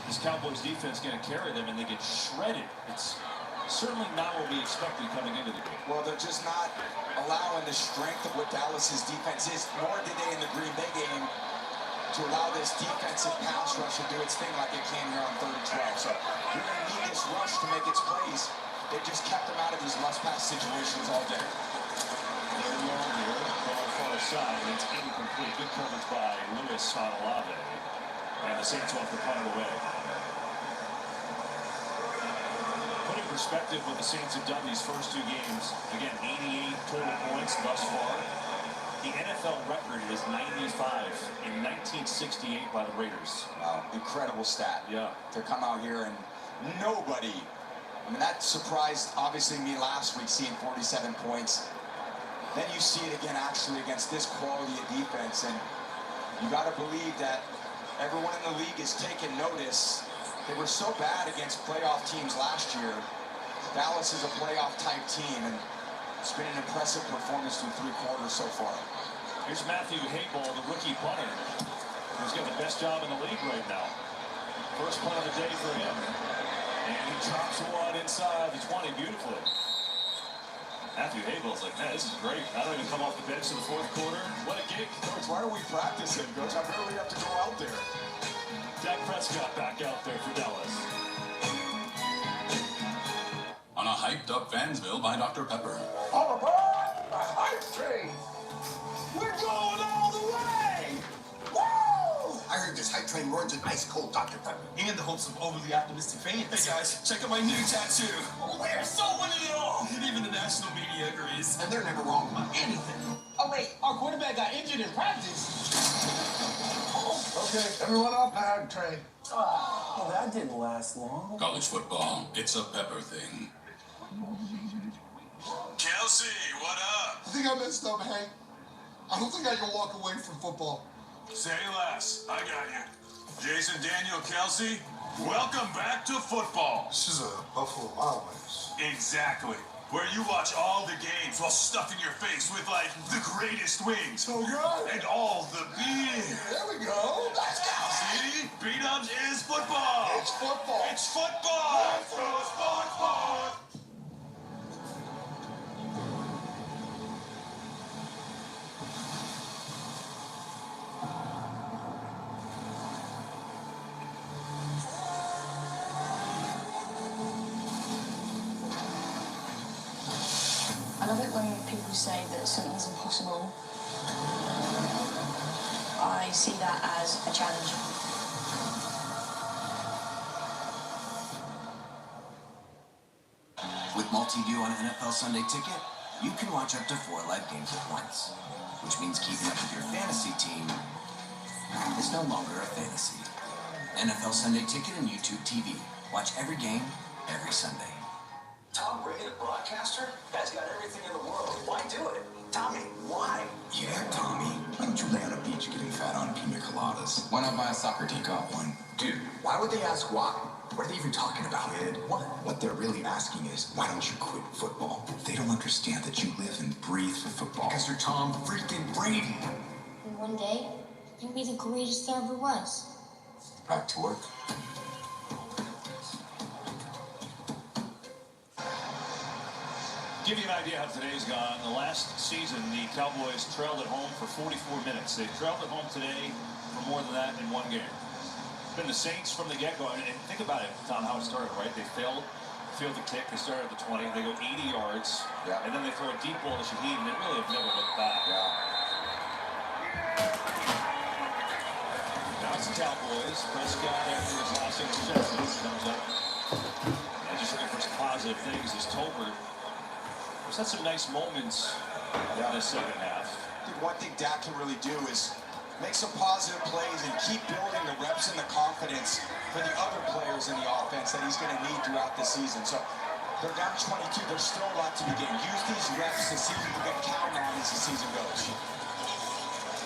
this Cowboys defense going to carry them, and they get shredded. It's certainly not what we expected coming into the game. Well, they're just not allowing the strength of what Dallas's defense is, nor did they in the Green Bay game to allow this defensive pass rush to do its thing like it can here on 3rd and 12. So you're going to need this rush to make its plays. They just kept them out of these must-pass situations all day. They're long here, ball far side, and it's incomplete. Good coverage by Lewis on Olave. And the Saints off the punt away. Put in perspective what the Saints have done these first 2 games. Again, 88 total points thus far. The NFL record is 95 in 1968 by the Raiders. Wow, incredible stat. Yeah. To come out here and nobody, I mean, that surprised obviously me last week seeing 47 points. Then you see it again actually against this quality of defense, and you got to believe that everyone in the league is taking notice. They were so bad against playoff teams last year. Dallas is a playoff-type team, and it's been an impressive performance through 3 quarters so far. Here's Matthew Hayball, the rookie punter, who's got the best job in the league right now. First punt of the day for him. And he chops one inside the 20 beautifully. Matthew Hayball's like, man, this is great. I don't even come off the bench in the 4th quarter. What a gig. Coach, why don't we practice him, Coach? I barely have to go out there. Dak Prescott back out there for Dallas. On a hyped-up Fansville by Dr. Pepper. All aboard the hype train. We're going all the way. Woo! I heard this hype train runs an ice-cold Dr. Pepper. And the hopes of overly optimistic fans. Hey guys, check out my new tattoo. Oh, we're so winning it all. Even the national media agrees. And they're never wrong about anything. Oh wait, our quarterback got injured in practice. Okay, everyone off the hype train. Oh, that didn't last long. College football, it's a pepper thing. Kelsey, what up? I think I messed up, Hank. I don't think I can walk away from football. Say less. I got you. Jason Daniel Kelsey, welcome back to football. This is a Buffalo Wild Wings. Exactly. Where you watch all the games while stuffing your face with, like, the greatest wings. So good. And all the beer. There we go. Let's go. See? B-Dubs is football. It's football. It's football. Let's go, football. I love it when people say that something's impossible. I see that as a challenge. With multi-view on NFL Sunday Ticket, you can watch up to 4 live games at once, which means keeping up with your fantasy team is no longer a fantasy. NFL Sunday Ticket and YouTube TV. Watch every game, every Sunday. Tom Brady, a broadcaster? Guy's got everything in the world. Why do it? Tommy, why? Yeah, Tommy. Why don't you lay on a beach getting fat on pina coladas? Why not buy a soccer team? Got one. Dude, why would they ask why? What are they even talking about, Ed? What they're really asking is, why don't you quit football? They don't understand that you live and breathe for football. Because you're Tom freaking Brady. And one day, you'll be the greatest there ever was. Back to work. Give you an idea how today's gone. The last season, the Cowboys trailed at home for 44 minutes. They trailed at home today for more than that in one game. It's been the Saints from the get-go. And think about it, Tom, how it started, right? They failed the kick. They started at the 20. They go 80 yards. Yeah. And then they throw a deep ball to Shaheed, and they really have never looked back. Now it's the Cowboys. Prescott, after his last interception, comes up. And just looking for some positive things as Tolbert. We've had some nice moments in the second half. I think one thing Dak can really do is make some positive plays and keep building the reps and the confidence for the other players in the offense that he's going to need throughout the season. So they're down 22. There's still a lot to be gained. Use these reps to see who you can count on as the season goes.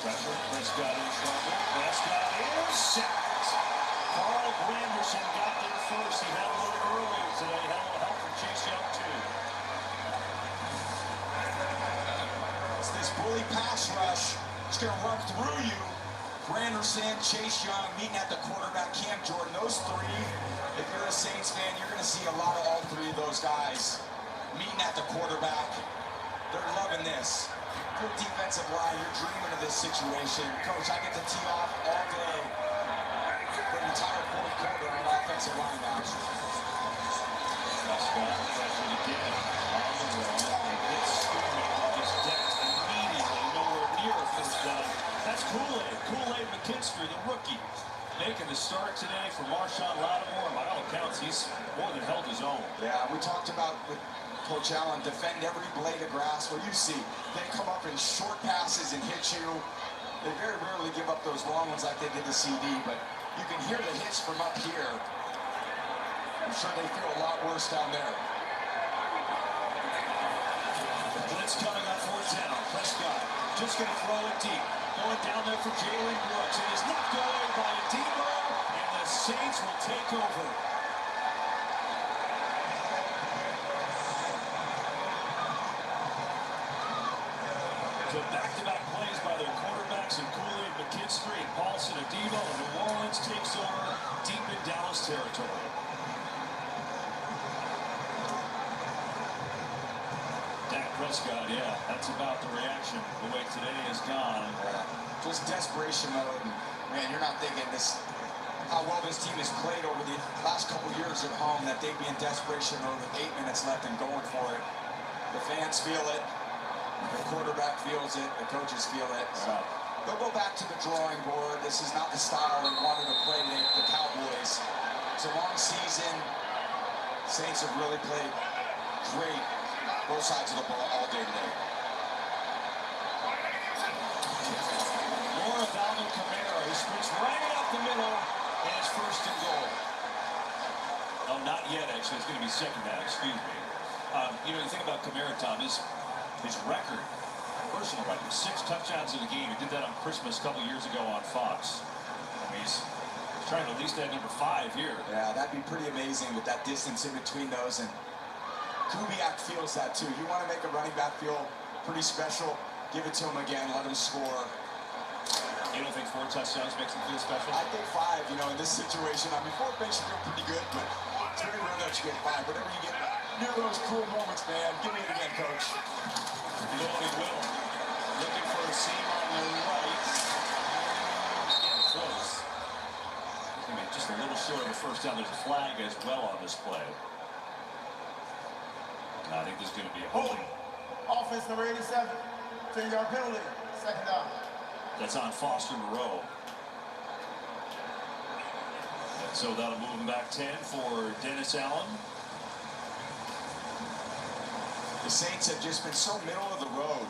Pressure. Prescott in trouble. Prescott is sacked. Carl Granderson got there first. He had a little earlier today. Had a little help from Chase Young, too. This bully pass rush is going to run through you. Granderson, Chase Young, meeting at the quarterback, Cam Jordan. Those three, if you're a Saints fan, you're going to see a lot of all three of those guys meeting at the quarterback. They're loving this. Good defensive line. You're dreaming of this situation. Coach, I get to tee off all day for an entire fourth quarter on offensive line now. Prescott pressured again. On the run. And gets just decked immediately. Nowhere near a first down. That's Kool-Aid. Kool-Aid McKinstry, the rookie, making the start today for Marshawn Lattimore. By all accounts, he's more than held his own. Yeah, we talked about with Coach Allen, defend every blade of grass. Where you see they come up in short passes and hit you. They very rarely give up those long ones like they did to CD, but you can hear the hits from up here. I'm sure they feel a lot worse down there. The blitz coming on fourth down. Prescott just going to throw it deep. Going down there for Jalen Brooks. It is knocked away by Debo, and the Saints will take over. So back-to-back plays by their quarterbacks and Kool-Aid McKinstry and Paulson and Debo, and New Orleans takes over deep in Dallas territory. Dak Prescott, yeah, that's about the reaction. The way today has gone. Just desperation mode. Man, you're not thinking this, how well this team has played over the last couple years at home, that they'd be in desperation mode with 8 minutes left and going for it. The fans feel it. The quarterback feels it. The coaches feel it. So they'll go back to the drawing board. This is not the style they wanted to play today, the Cowboys. It's a long season. Saints have really played great both sides of the ball all day today. More of Alvin Kamara, who sprints right up the middle, and it's first and goal. Oh, not yet, actually. It's going to be second down, excuse me. You think about Kamara, Tom, his record, personal record, 6 touchdowns in a game. He did that on Christmas a couple years ago on Fox. I mean, he's trying to at least add number 5 here. Yeah, that'd be pretty amazing with that distance in between those. And Kubiak feels that too. You want to make a running back feel pretty special, give it to him again, let him score. You don't think 4 touchdowns makes him feel special? I think 5, in this situation. I mean, 4 makes you feel pretty good, but it's very rare that you get 5. Whenever you get near those cool moments, man, give me it again, coach. He will. Looking for a seam on the right. Getting close. I mean, just a little short of a first down. There's a flag as well on this play. I think there's going to be a holding. Offense number 87. 10-yard penalty. Second down. That's on Foster Moreau. And so that'll move him back 10 for Dennis Allen. The Saints have just been so middle of the road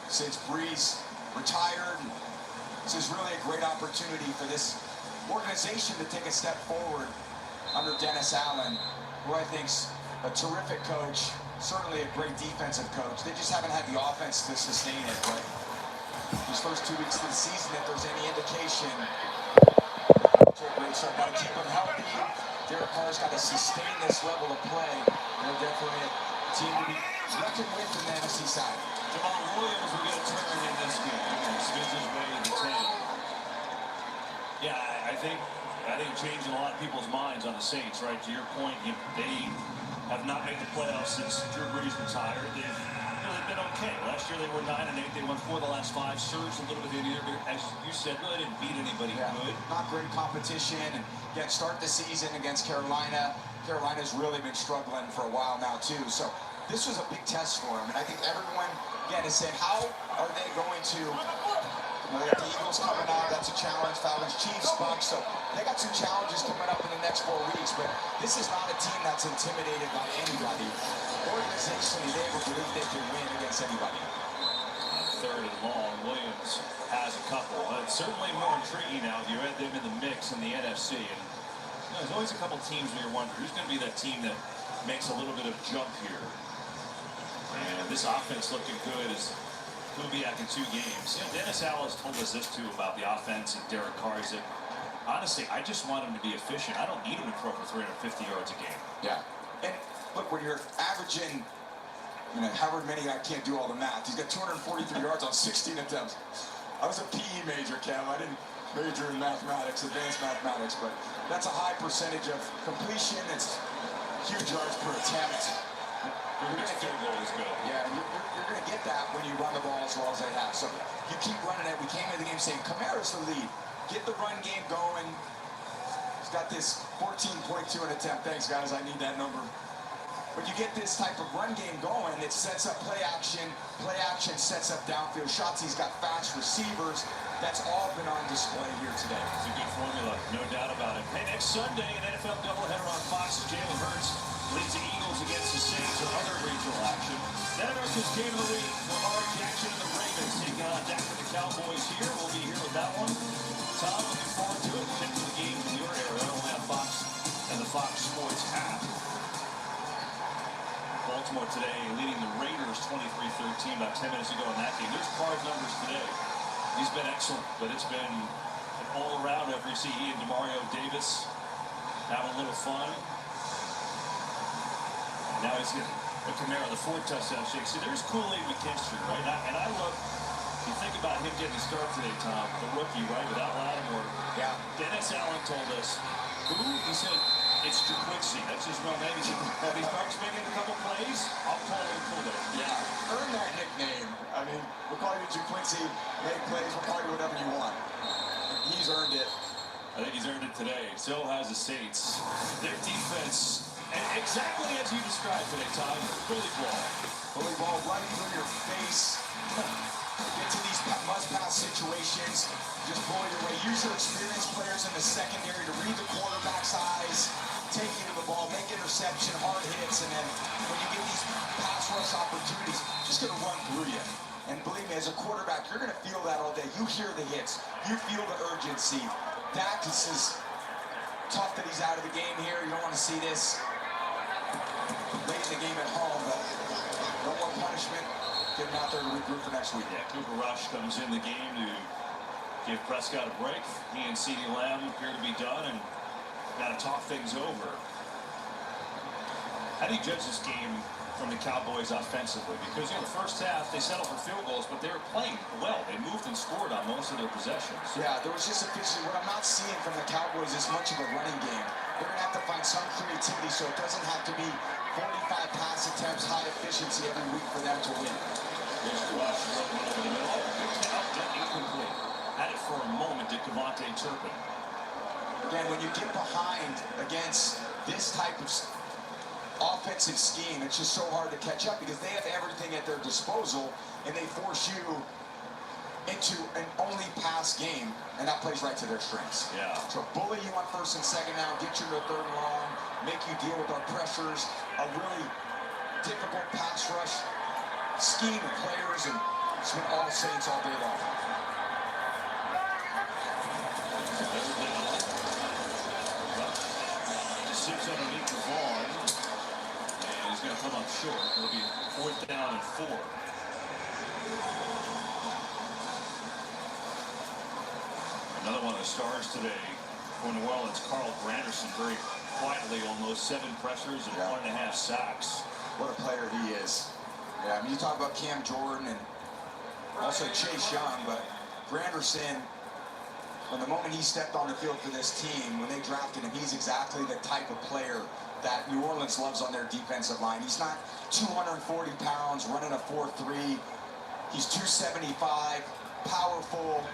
since Breeze retired. This is really a great opportunity for this organization to take a step forward under Dennis Allen, who I think's a terrific coach, certainly a great defensive coach. They just haven't had the offense to sustain it, but these first 2 weeks of the season, if there's any indication, so got to keep them healthy. Derek Carr's got to sustain this level of play. They're definitely a team to be reckoned with in the NFC side. Jamal Williams will get a turn in this game. Spins his way to the 10. Yeah, I think changing a lot of people's minds on the Saints, right? To your point, they have not made the playoffs since Drew Brees retired. They've been okay. Last year they were 9-8. They won 4 of the last 5. Surged a little bit in here, but as you said, really didn't beat anybody good. Not great competition. And yet start the season against Carolina. Carolina's really been struggling for a while now too. So this was a big test for them. And I think everyone, again, has said, how are they going to... they got the Eagles coming up. That's a challenge. Falcons, Chiefs, Bucs. So they got some challenges coming up in the next 4 weeks. But this is not a team that's intimidated by anybody. Organizationally, they have a belief they can win against anybody. Third and long. Williams has a couple. It's certainly more intriguing now if you had them in the mix in the NFC. And there's always a couple teams where you're wondering who's going to be that team that makes a little bit of jump here. And this offense looking good as Kubiak in 2 games. Dennis Allen has told us this too about the offense and Derek Carr. He said, honestly, I just want him to be efficient. I don't need him to throw for 350 yards a game. Yeah. And look, when you're averaging, however many, I can't do all the math. He's got 243 yards on 16 attempts. I was a PE major, Cam. I didn't major in mathematics, advanced mathematics, but that's a high percentage of completion. It's huge yards per attempt. You're going to get goal is good. Yeah, you're going to get that when you run the ball as well as they have. So you keep running it. We came into the game saying, Kamara's the lead. Get the run game going. He's got this 14.2 an attempt. Thanks, guys. I need that number. When you get this type of run game going, it sets up play action. Play action sets up downfield shots. He's got fast receivers. That's all been on display here today. It's a good formula, no doubt about it. Hey, next Sunday, an NFL doubleheader on Fox. Jalen Hurts leads the Eagles against the Saints or other regional action. Then America's Game of the Week, Lamar Jackson and the Ravens taking on Dak and the Cowboys here. We'll be here with that one. Tom, looking forward to it. Pick the game in your area, only on Fox and the Fox Sports app. Baltimore today leading the Raiders 23-13 about 10 minutes ago in that game. There's Carr's numbers today. He's been excellent, but it's been an all-around effort. You see he and Demario Davis having a little fun. And now he's getting a Kamara, the 4 touchdown shake. See, there's Kool-Aid McKinstry, right? And I love, you think about him getting a start today, Tom, the rookie, right, without Lattimore. Yeah. Dennis Allen told us, he said, it's Quincy. That's his real name. He said, if he starts making a couple plays, I'll call him Kool-Aid. Yeah. Earn that nickname. I mean, we'll call you Quincy, make plays, we'll call you whatever you want. He's earned it. I think he's earned it today. So has the Saints. Their defense, and exactly as you described today, Todd, bully ball. Bully ball right through your face. Get to these must-pass situations, just blow your way. Use your experienced players in the secondary to read the quarterback's eyes, take you to the ball, make interception, hard hits, and then when you get these pass rush opportunities, just going to run through you. And believe me, as a quarterback, you're going to feel that all day. You hear the hits. You feel the urgency. Dak, this is tough that he's out of the game here. You don't want to see this late in the game at home, but no more punishment. Get him out there to regroup for next week. Yeah, Cooper Rush comes in the game to give Prescott a break. He and CeeDee Lamb appear to be done and got to talk things over. How do you judge this game from the Cowboys offensively? Because, the first half, they settled for field goals, but they were playing well. They moved and scored on most of their possessions. Yeah, there was just what I'm not seeing from the Cowboys is much of a running game. They're going to have to find some creativity so it doesn't have to be 45 pass attempts, high efficiency every week for them to win. Here's Rush, over the middle. Incomplete. Had it for a moment to Devontae Turpin. Again, when you get behind against this type of offensive scheme, it's just so hard to catch up because they have everything at their disposal and they force you into an only pass game, and that plays right to their strengths. Yeah. So bully you on first and second down, get you to third and long, make you deal with our pressures, a really difficult pass rush scheme of players, and it's been all Saints all day long. Six underneath the ball. He's going to come up short. It'll be 4th down and 4. Another one of the stars today for New Orleans, Carl Granderson, very quietly, almost 7 pressures and 1.5 sacks. What a player he is. Yeah, I mean, you talk about Cam Jordan and also Chase Young, but Granderson, from the moment he stepped on the field for this team, when they drafted him, he's exactly the type of player that New Orleans loves on their defensive line. He's not 240 pounds, running a 4.3. He's 275, powerful.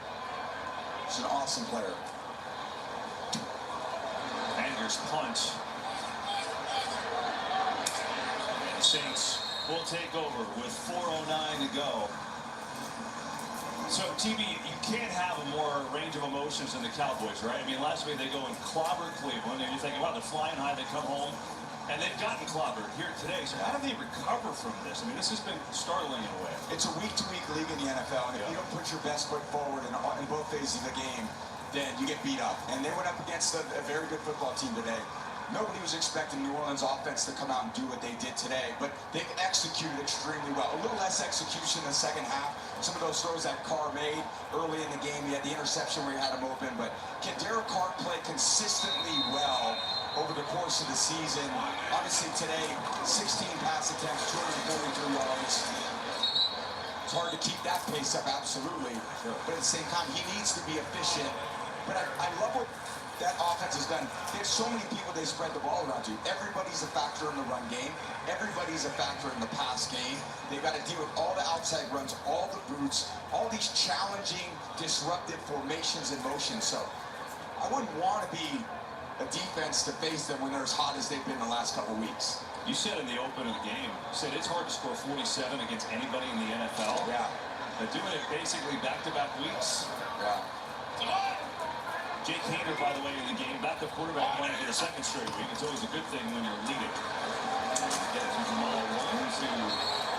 He's an awesome player. Anger's punt. And the Saints will take over with 4:09 to go. So, TB, you can't have a more range of emotions than the Cowboys, right? I mean, last week they go and clobber Cleveland, and you're thinking, wow, they're flying high, they come home, and they've gotten clobbered here today. So how do they recover from this? I mean, this has been startling in a way. It's a week-to-week league in the NFL, and if you don't put your best foot forward in both phases of the game, then you get beat up. And they went up against a very good football team today. Nobody was expecting New Orleans offense to come out and do what they did today, but they've executed extremely well. A little less execution in the second half. Some of those throws that Carr made early in the game, he had the interception where he had him open, but can Derek Carr play consistently well over the course of the season? Obviously today, 16 pass attempts, 243 yards. It's hard to keep that pace up, absolutely. But at the same time, he needs to be efficient. But I love what that offense has done. They have so many people they spread the ball around to. Everybody's a factor in the run game. Everybody's a factor in the pass game. They've got to deal with all the outside runs, all the boots, all these challenging, disruptive formations and motions. So I wouldn't want to be a defense to face them when they're as hot as they've been the last couple weeks. You said in the open of the game, you said it's hard to score 47 against anybody in the NFL. Yeah. They're doing it basically back-to-back weeks. Yeah. Jake Hader, by the way, in the game, backup quarterback playing for the second straight week. It's always a good thing when you're leading. Get it to Jamal Williams, who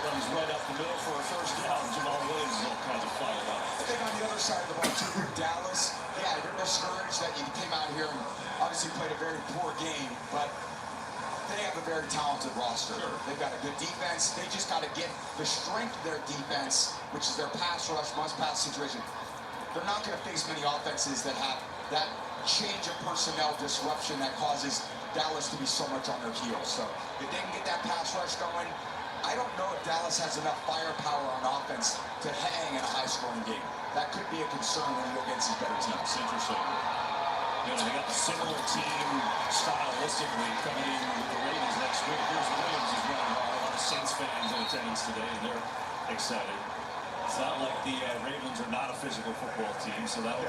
runs right up the middle for a first down. Jamal Williams is all kinds of fired up. I think on the other side of the ball, too, Dallas, yeah, they're discouraged that you came out here and obviously played a very poor game, but they have a very talented roster. Sure. They've got a good defense. They just got to get the strength of their defense, which is their pass rush, must-pass situation. They're not going to face many offenses that have that change of personnel disruption that causes Dallas to be so much on their heels. So if they can get that pass rush going, I don't know if Dallas has enough firepower on offense to hang in a high-scoring game. That could be a concern when you go against these better teams. It's interesting. They got a similar team stylistically coming in with the Ravens next week. Here's Williams is running hard. A lot of Saints fans in attendance today, and they're excited. It's not like the Ravens are not a physical football team, so that'll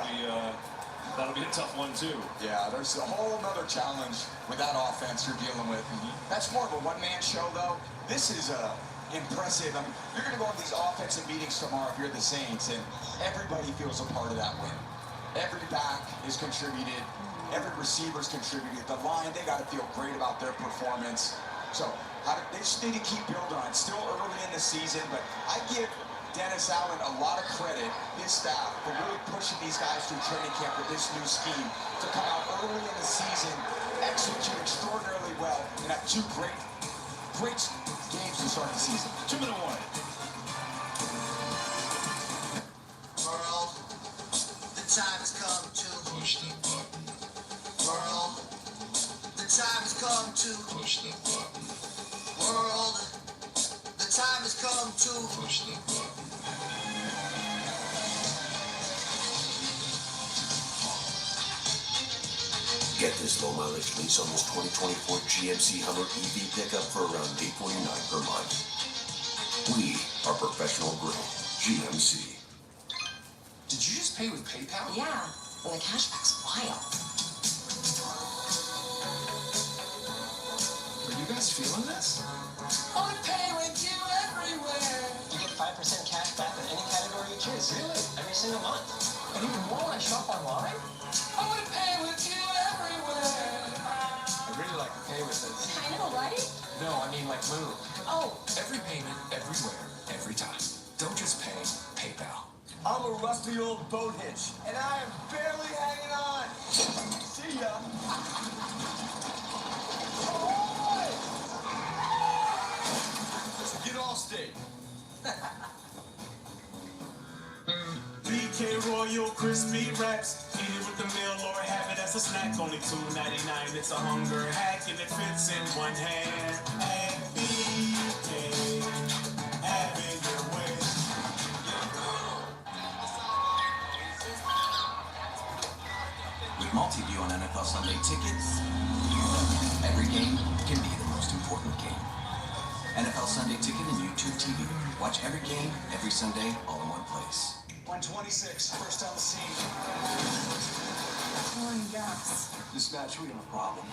be a tough one too. Yeah, there's a whole other challenge with that offense you're dealing with. That's more of a one-man show, though. This is a impressive. I mean, you're going to go on these offensive meetings tomorrow if you're the Saints, and everybody feels a part of that win. Every back is contributed. Every receiver's contributed. The line, they got to feel great about their performance. So they just need to keep building on it. Still early in the season, but I give Dennis Allen a lot of credit, his staff, for really pushing these guys through training camp with this new scheme to come out early in the season, execute extraordinarily well, and have two great games to start the season. 2 minute warning. World, the time has come to push the button. World, the time has come to push the button. World, the time has come to push the button. Get this low mileage lease on this 2024 GMC Hummer EV pickup for around $849 per month. We are professional grade GMC. Did you just pay with PayPal? Yeah, and the cashback's wild. Are you guys feeling this? I wanna pay with you everywhere. You get 5% cash back in any category you choose. Really? Every single month. And even more when I shop online? I wanna pay with you everywhere. I really like to pay with this. I know, right? No, I mean like move. Oh. Every payment, everywhere, every time. Don't just pay, PayPal. I'm a rusty old boat hitch, and I am barely hanging on. See ya. Get all state. BK Royal Crispy Wraps. Eat it with the meal or have it as a snack. Only $2.99. It's a hunger hack and it fits in one hand. At BK, have it your way. With multi-view on NFL Sunday tickets, every game can be the most important game. NFL Sunday Ticket and YouTube TV. Watch every game, every Sunday, all in one place. 126, first on the scene. Pouring gas. Dispatch, we have a problem.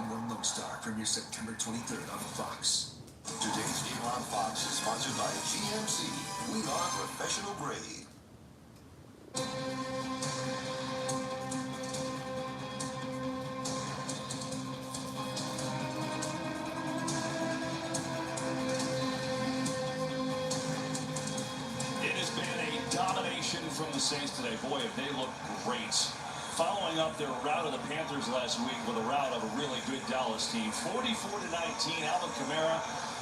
911 Lone Star premieres September 23rd on Fox. Today's game on Fox is sponsored by GMC. We are professional grade. Domination from the Saints today. Boy, if they look great. Following up their rout of the Panthers last week with a rout of a really good Dallas team. 44-19, Alvin Kamara,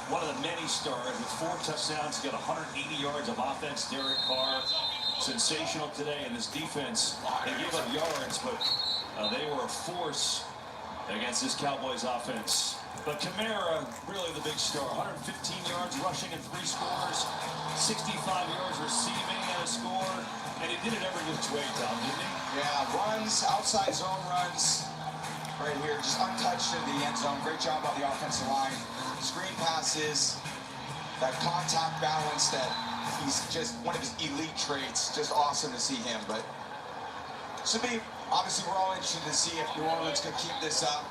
one of the many stars with 4 touchdowns, got 180 yards of offense. Derek Carr, sensational today. And this defense, they gave up yards, but they were a force against this Cowboys offense. But Kamara, really the big star. 115 yards rushing and 3 scores. 65 yards receiving and a score. And he did it every which way, Tom, didn't he? Yeah, runs, outside zone runs, right here, just untouched in the end zone. Great job on the offensive line. Screen passes, that contact balance that he's just one of his elite traits. Just awesome to see him. But should be, obviously, we're all interested to see if New Orleans can keep this up.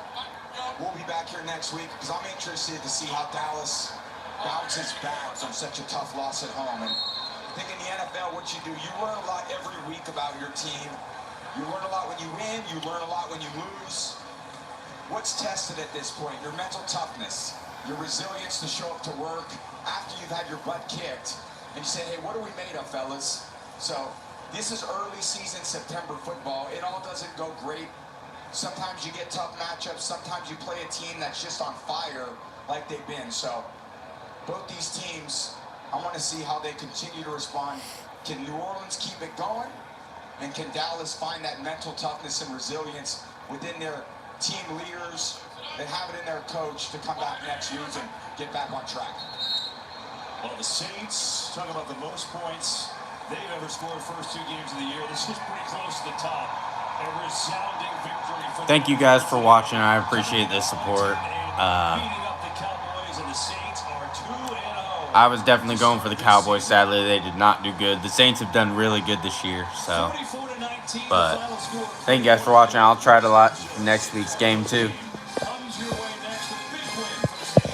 We'll be back here next week because I'm interested to see how Dallas bounces back from such a tough loss at home. And I think in the NFL, what you do, you learn a lot every week about your team. You learn a lot when you win. You learn a lot when you lose. What's tested at this point? Your mental toughness, your resilience to show up to work after you've had your butt kicked. And you say, hey, what are we made of, fellas? So this is early season September football. It all doesn't go great. Sometimes you get tough matchups. Sometimes you play a team that's just on fire like they've been. So both these teams, I want to see how they continue to respond. Can New Orleans keep it going? And can Dallas find that mental toughness and resilience within their team leaders that have it in their coach to come back next week and get back on track? Well, the Saints, talking about the most points they've ever scored first 2 games of the year. This is pretty close to the top. A resounding victory for Thank you guys for watching. I appreciate the support. I was definitely going for the Cowboys. Sadly, they did not do good. The Saints have done really good this year. So, but thank you guys for watching. I'll try to watch next week's game too.